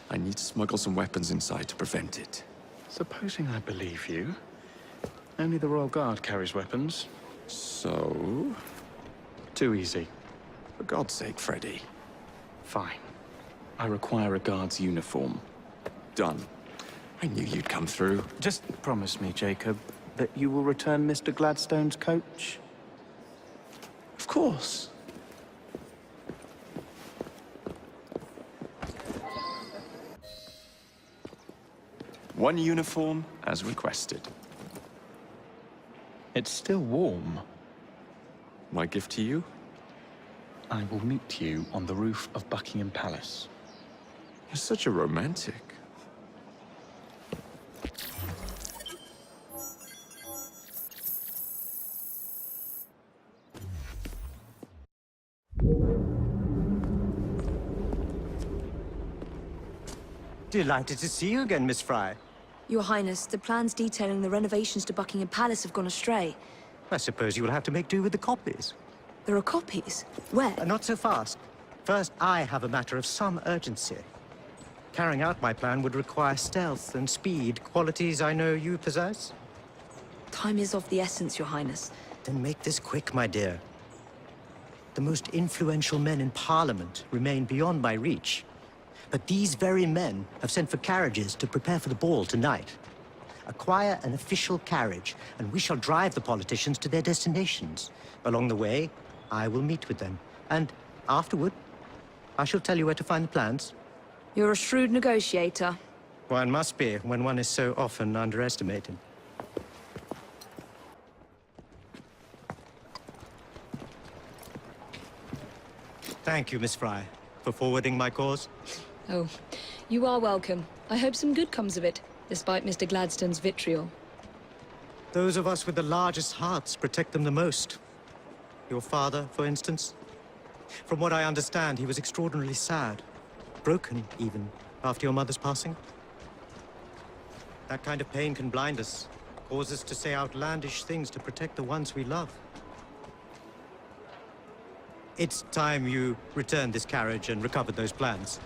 I need to smuggle some weapons inside to prevent it. Supposing I believe you. Only the Royal Guard carries weapons. So? Too easy. For God's sake, Freddy. Fine. I require a guard's uniform. Done. I knew you'd come through. Just promise me, Jacob, that you will return Mr. Gladstone's coach. Of course. One uniform, as requested. It's still warm. My gift to you? I will meet you on the roof of Buckingham Palace. You're such a romantic. Delighted to see you again, Miss Frye. Your Highness, the plans detailing the renovations to Buckingham Palace have gone astray. I suppose you will have to make do with the copies. There are copies? Where? Not so fast. First, I have a matter of some urgency. Carrying out my plan would require stealth and speed, qualities I know you possess. Time is of the essence, Your Highness. Then make this quick, my dear. The most influential men in Parliament remain beyond my reach. But these very men have sent for carriages to prepare for the ball tonight. Acquire an official carriage, and we shall drive the politicians to their destinations. Along the way, I will meet with them. And afterward, I shall tell you where to find the plans. You're a shrewd negotiator. One must be when one is so often underestimated. Thank you, Miss Frye, for forwarding my cause. Oh, you are welcome. I hope some good comes of it, despite Mr. Gladstone's vitriol. Those of us with the largest hearts protect them the most. Your father, for instance. From what I understand, he was extraordinarily sad. Broken, even, after your mother's passing. That kind of pain can blind us, cause us to say outlandish things to protect the ones we love. It's time you returned this carriage and recovered those plans.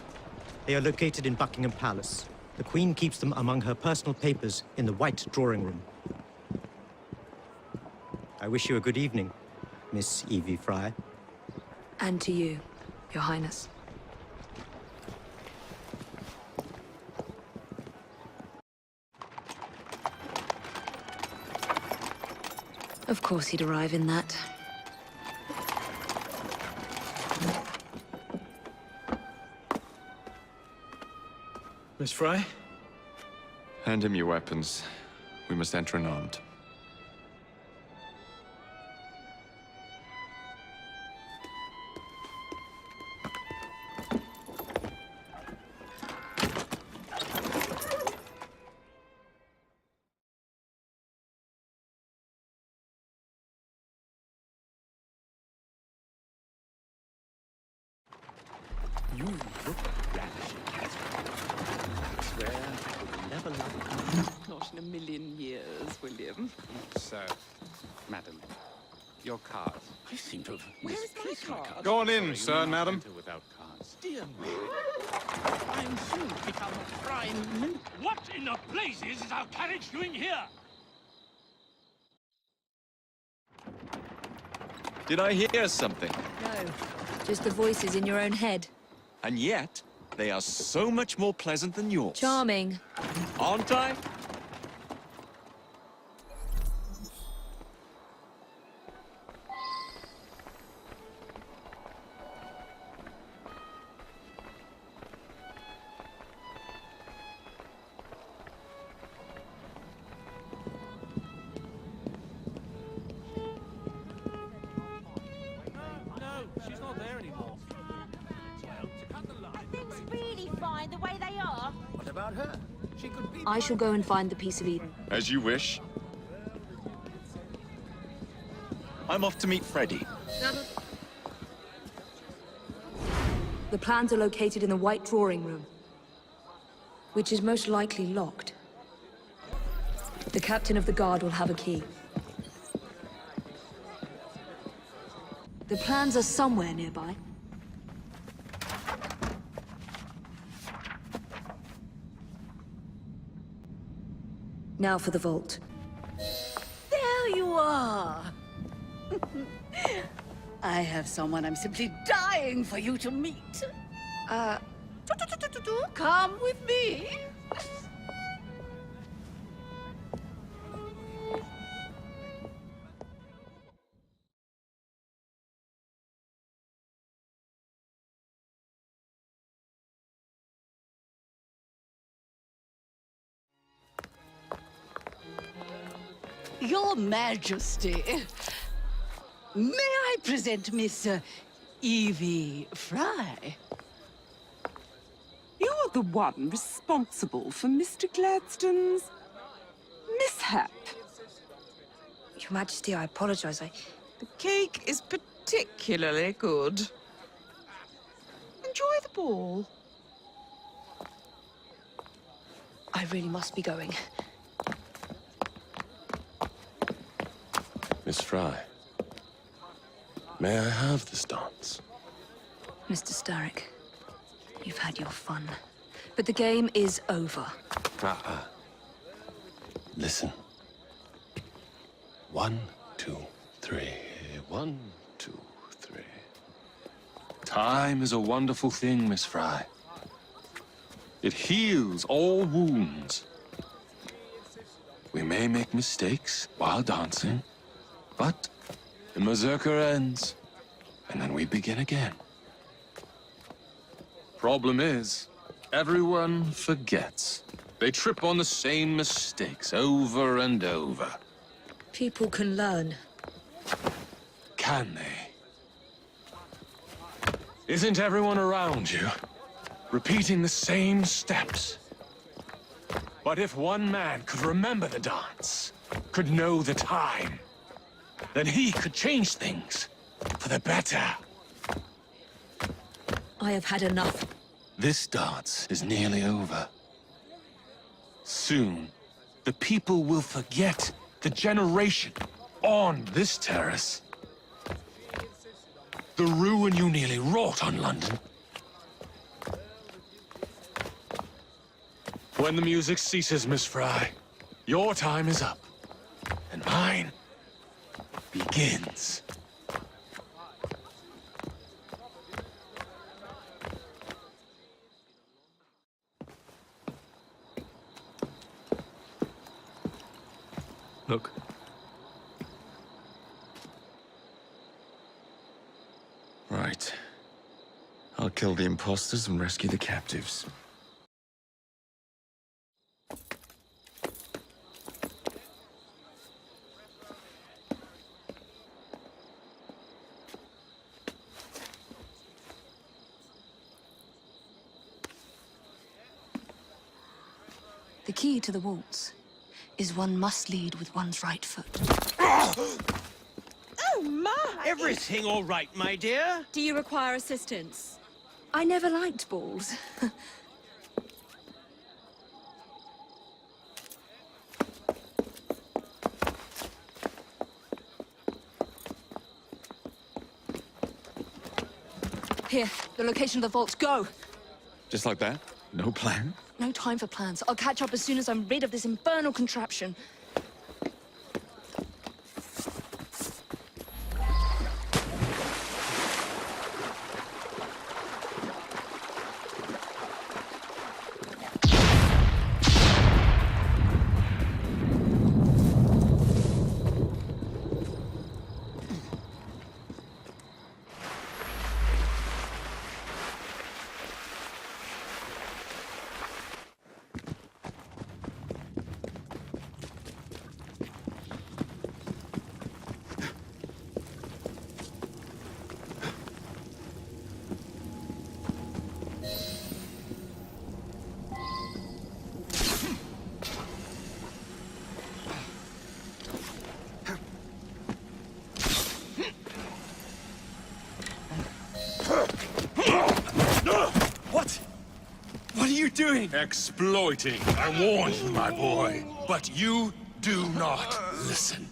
They are located in Buckingham Palace. The Queen keeps them among her personal papers in the White Drawing Room. I wish you a good evening, Miss Evie Frye. And to you, Your Highness. Of course he'd arrive in that. Miss Frye? Hand him your weapons. We must enter unarmed. You look ravishing, Catherine. I swear I will never love you. Not in a million years, William. Sir, madam, your card. I seem to have Where is my card? Go on in, sir, madam. Enter without cards. Dear me. I'm soon to become a prime minister. What in the blazes is our carriage doing here? Did I hear something? No, just the voices in your own head. And yet, they are so much more pleasant than yours. Charming. Aren't I? She's not there anymore. Well, to cut the line... Things really fine the way they are. What about her? She could be... I shall go and find the Piece of Eden. As you wish. I'm off to meet Freddy. The plans are located in the White Drawing Room, which is most likely locked. The captain of the guard will have a key. The plans are somewhere nearby. Now for the vault. There you are! I have someone I'm simply dying for you to meet. Come with me. Your Majesty, may I present Miss Evie Frye? You're the one responsible for Mr. Gladstone's mishap. Your Majesty, I apologize. The cake is particularly good. Enjoy the ball. I really must be going. Miss Frye, may I have this dance? Mr. Starrick, you've had your fun. But the game is over. Listen. 1, 2, 3. 1, 2, 3. Time is a wonderful thing, Miss Frye. It heals all wounds. We may make mistakes while dancing, but the mazurka ends, and then we begin again. Problem is, everyone forgets. They trip on the same mistakes over and over. People can learn. Can they? Isn't everyone around you repeating the same steps? But if one man could remember the dance, could know the time, then he could change things for the better. I have had enough. This dance is nearly over. Soon, the people will forget the generation on this terrace. The ruin you nearly wrought on London. When the music ceases, Miss Frye, your time is up, and mine begins. Look. Right. I'll kill the imposters and rescue the captives. The key to the waltz is one must lead with one's right foot. Oh, my! Everything all right, my dear? Do you require assistance? I never liked balls. Here, the location of the vault. Go! Just like that? No plan? No time for plans. I'll catch up as soon as I'm rid of this infernal contraption. doing? Exploiting. I warned you, my boy. But you do not listen.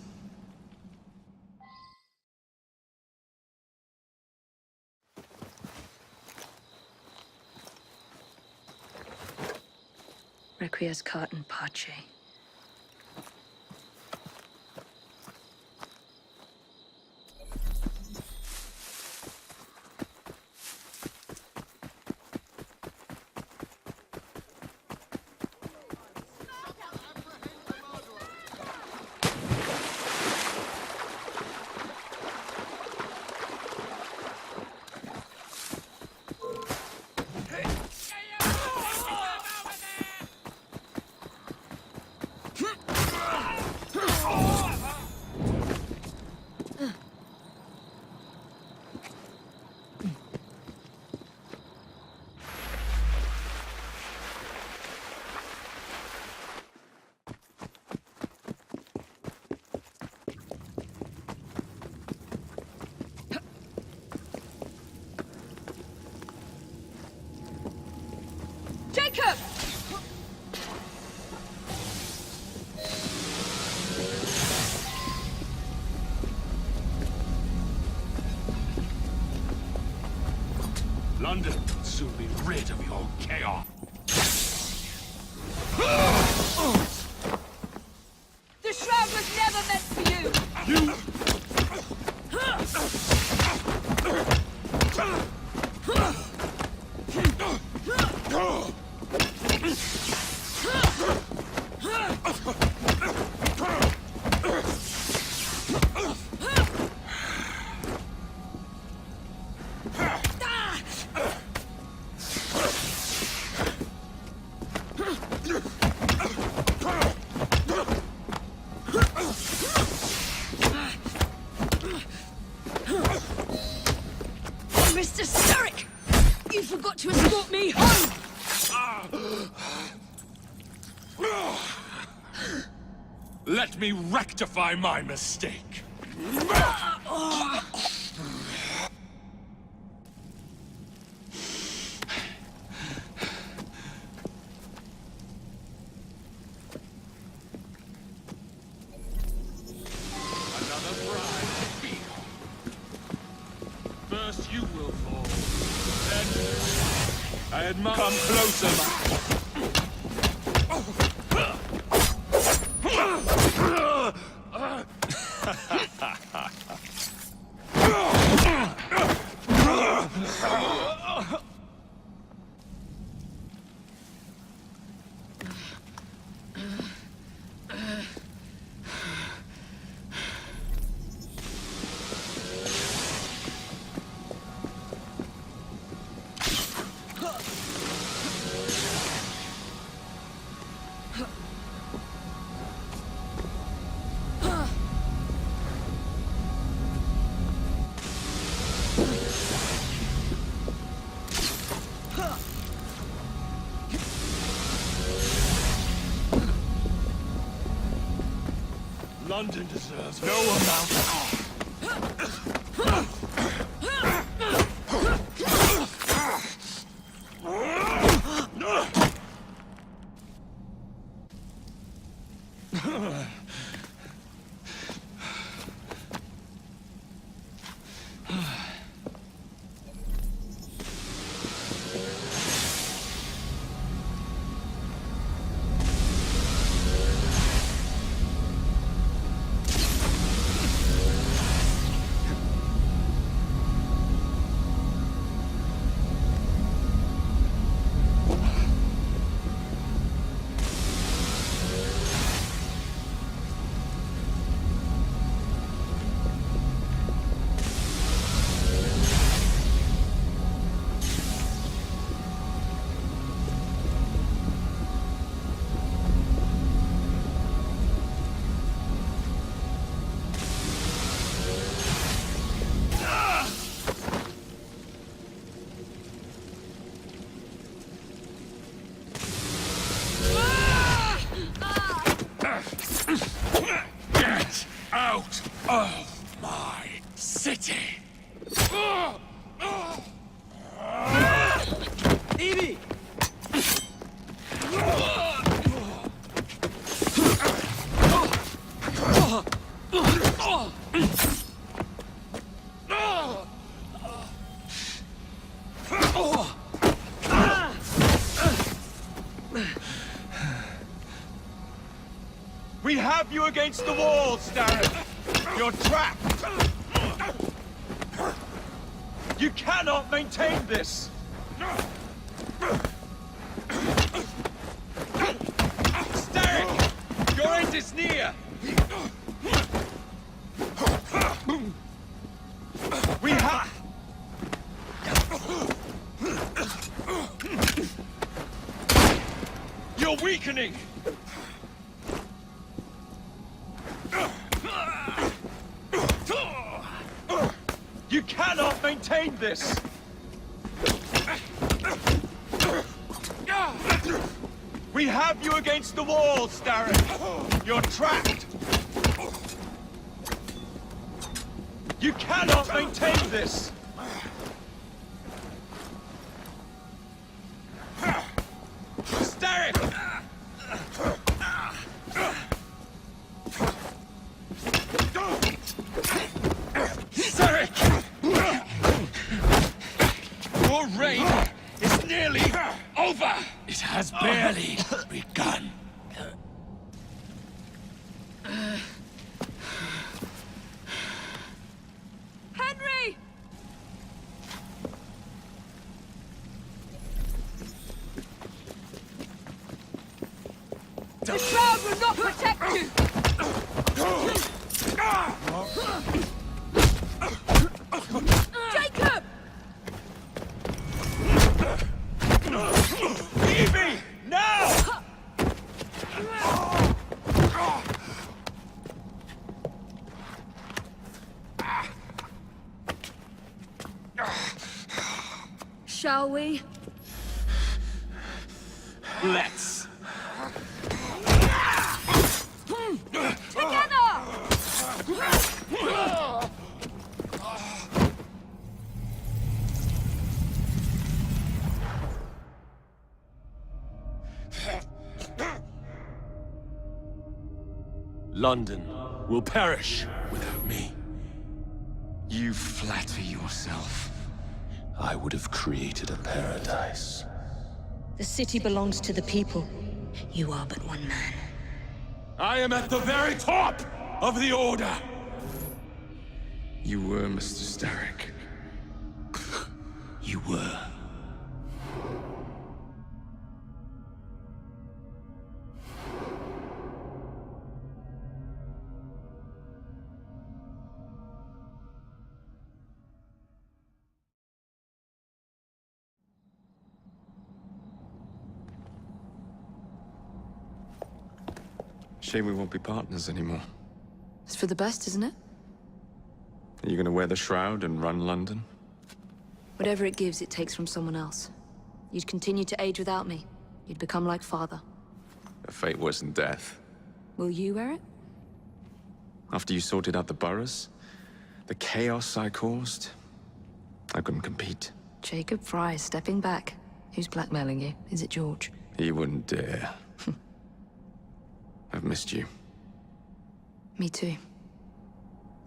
Requiescat in pace. Jacob! London will soon be rid of your chaos. The shroud was never meant for you! You... Mr. Starrick! You forgot to escort me home! Let me rectify my mistake. Another bride to feel. First you will fall, then I admire. Come closer, man. London deserves no amount. We have you against the wall, Starrick! You're trapped! You cannot maintain this! Starrick! Your end is near! We have... You're weakening! You cannot maintain this! We have you against the wall, Starrick! You're trapped! You cannot maintain this! Starrick! Starrick! Your reign is nearly over! It has barely begun. Henry! The shroud will not protect you! Jacob! Evie! Now! Shall we? Let's. Together! London will perish without me. You flatter yourself. I would have created a paradise. The city belongs to the people. You are but one man. I am at the very top of the Order! You were Mr. Starrick. You were. Shame we won't be partners anymore. It's for the best, isn't it? Are you gonna wear the shroud and run London? Whatever it gives, it takes from someone else. You'd continue to age without me. You'd become like father. A fate worse than death. Will you wear it? After you sorted out the boroughs, the chaos I caused, I couldn't compete. Jacob Frye stepping back. Who's blackmailing you? Is it George? He wouldn't dare. I've missed you. Me too.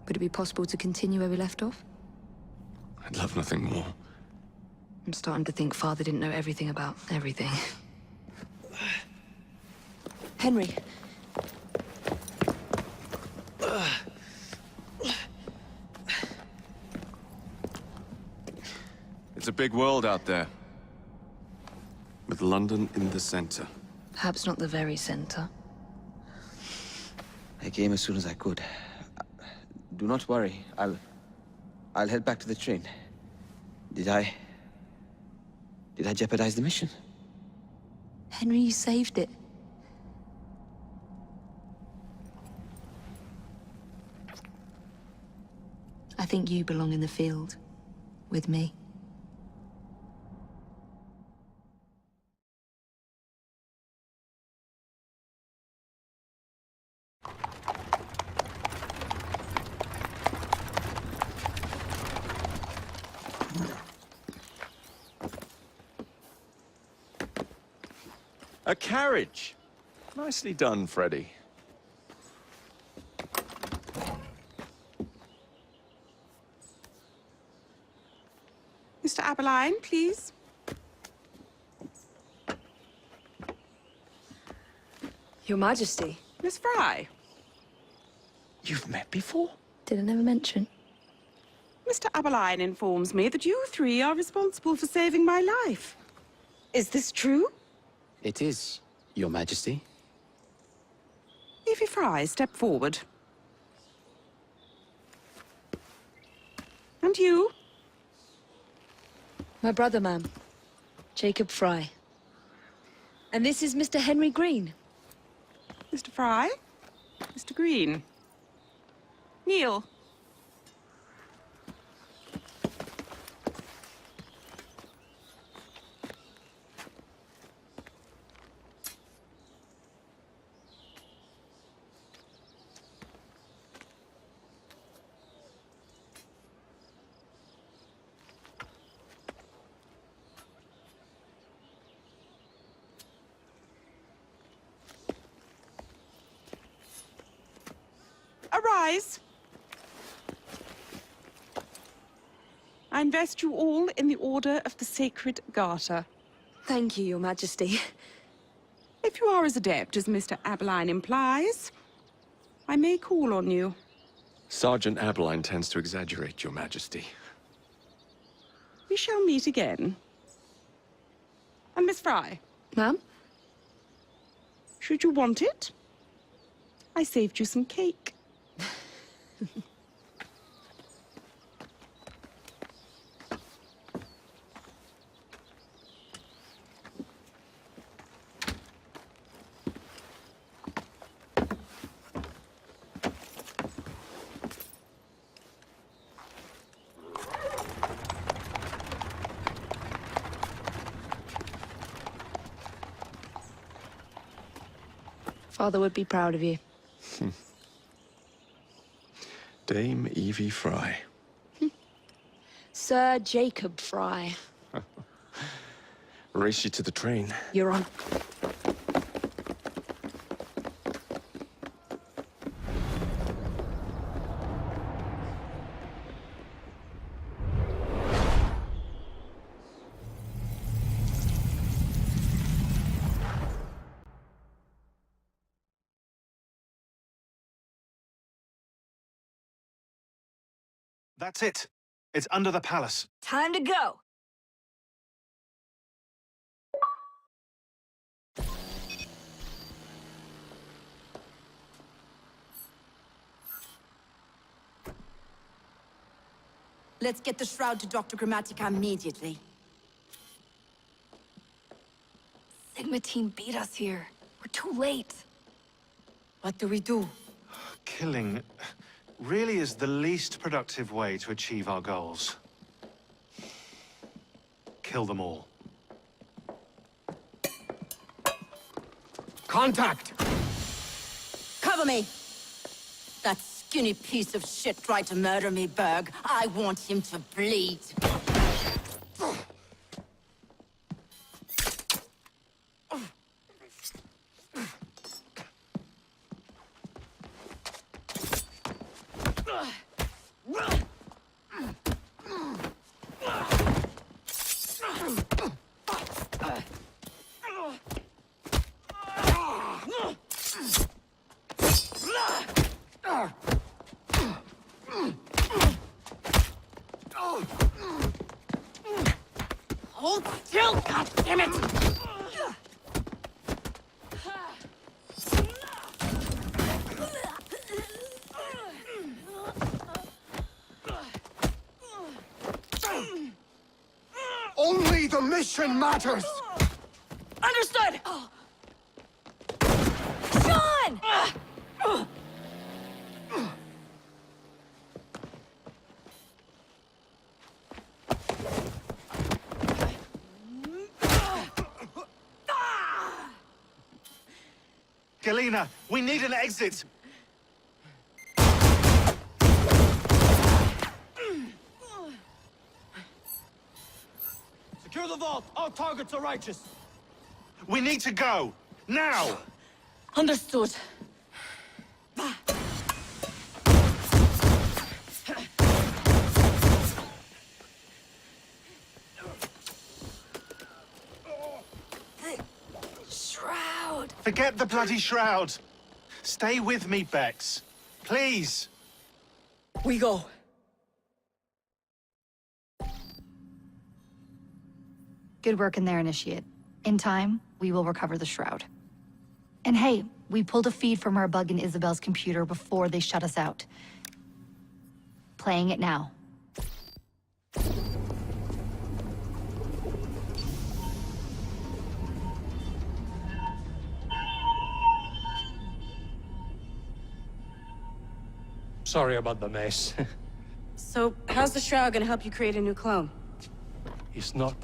Would it be possible to continue where we left off? I'd love nothing more. I'm starting to think Father didn't know everything about everything. Henry. It's a big world out there. With London in the center. Perhaps not the very center. I came as soon as I could. Do not worry. I'll head back to the train. Did I jeopardize the mission? Henry, you saved it. I think you belong in the field. With me. A carriage! Nicely done, Freddy. Mr. Aberline, please. Your Majesty. Miss Frye, You've met before? Did I never mention? Mr. Aberline informs me that you three are responsible for saving my life. Is this true? It is, Your Majesty. Evie Frye, step forward. And you? My brother, ma'am. Jacob Frye. And this is Mr. Henry Green. Mr. Frye? Mr. Green? Kneel. Arise. I invest you all in the Order of the Sacred Garter. Thank you, Your Majesty. If you are as adept as Mr. Aberline implies, I may call on you. Sergeant Aberline tends to exaggerate, Your Majesty. We shall meet again. And Miss Frye? Ma'am? Should you want it, I saved you some cake. Father would be proud of you. Dame Evie Frye. Sir Jacob Frye. Race you to the train. You're on. That's it. It's under the palace. Time to go. Let's get the shroud to Dr. Grammatica immediately. Sigma team beat us here. We're too late. What do we do? Killing really is the least productive way to achieve our goals. Kill them all. Contact! Cover me! That skinny piece of shit tried to murder me, Berg. I want him to bleed. Hold still, goddammit! Only the mission matters! Understood! Sean! Galena, we need an exit! Secure the vault! All targets are righteous! We need to go! Now! Understood. Shroud! Forget the bloody shroud! Stay with me, Bex. Please! We go. Good work in there, Initiate. In time, we will recover the shroud. And hey, we pulled a feed from our bug in Isabel's computer before they shut us out. Playing it now. Sorry about the mess. So, how's the shroud gonna help you create a new clone? It's not.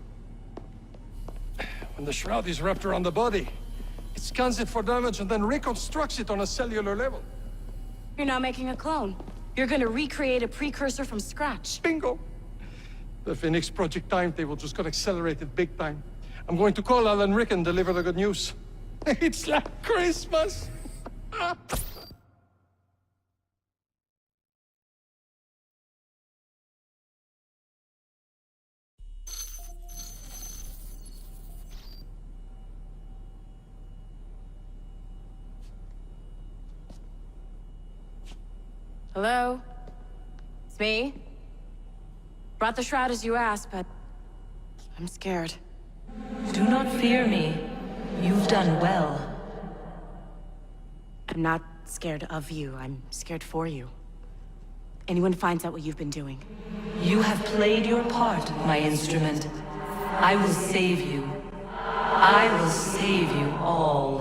When the shroud is wrapped around the body, it scans it for damage and then reconstructs it on a cellular level. You're not making a clone. You're gonna recreate a precursor from scratch. Bingo! The Phoenix Project timetable just got accelerated big time. I'm going to call Alan Rick and deliver the good news. It's like Christmas! Hello? It's me. Brought the shroud as you asked, but I'm scared. Do not fear me. You've done well. I'm not scared of you. I'm scared for you. Anyone finds out what you've been doing. You have played your part, my instrument. I will save you. I will save you all.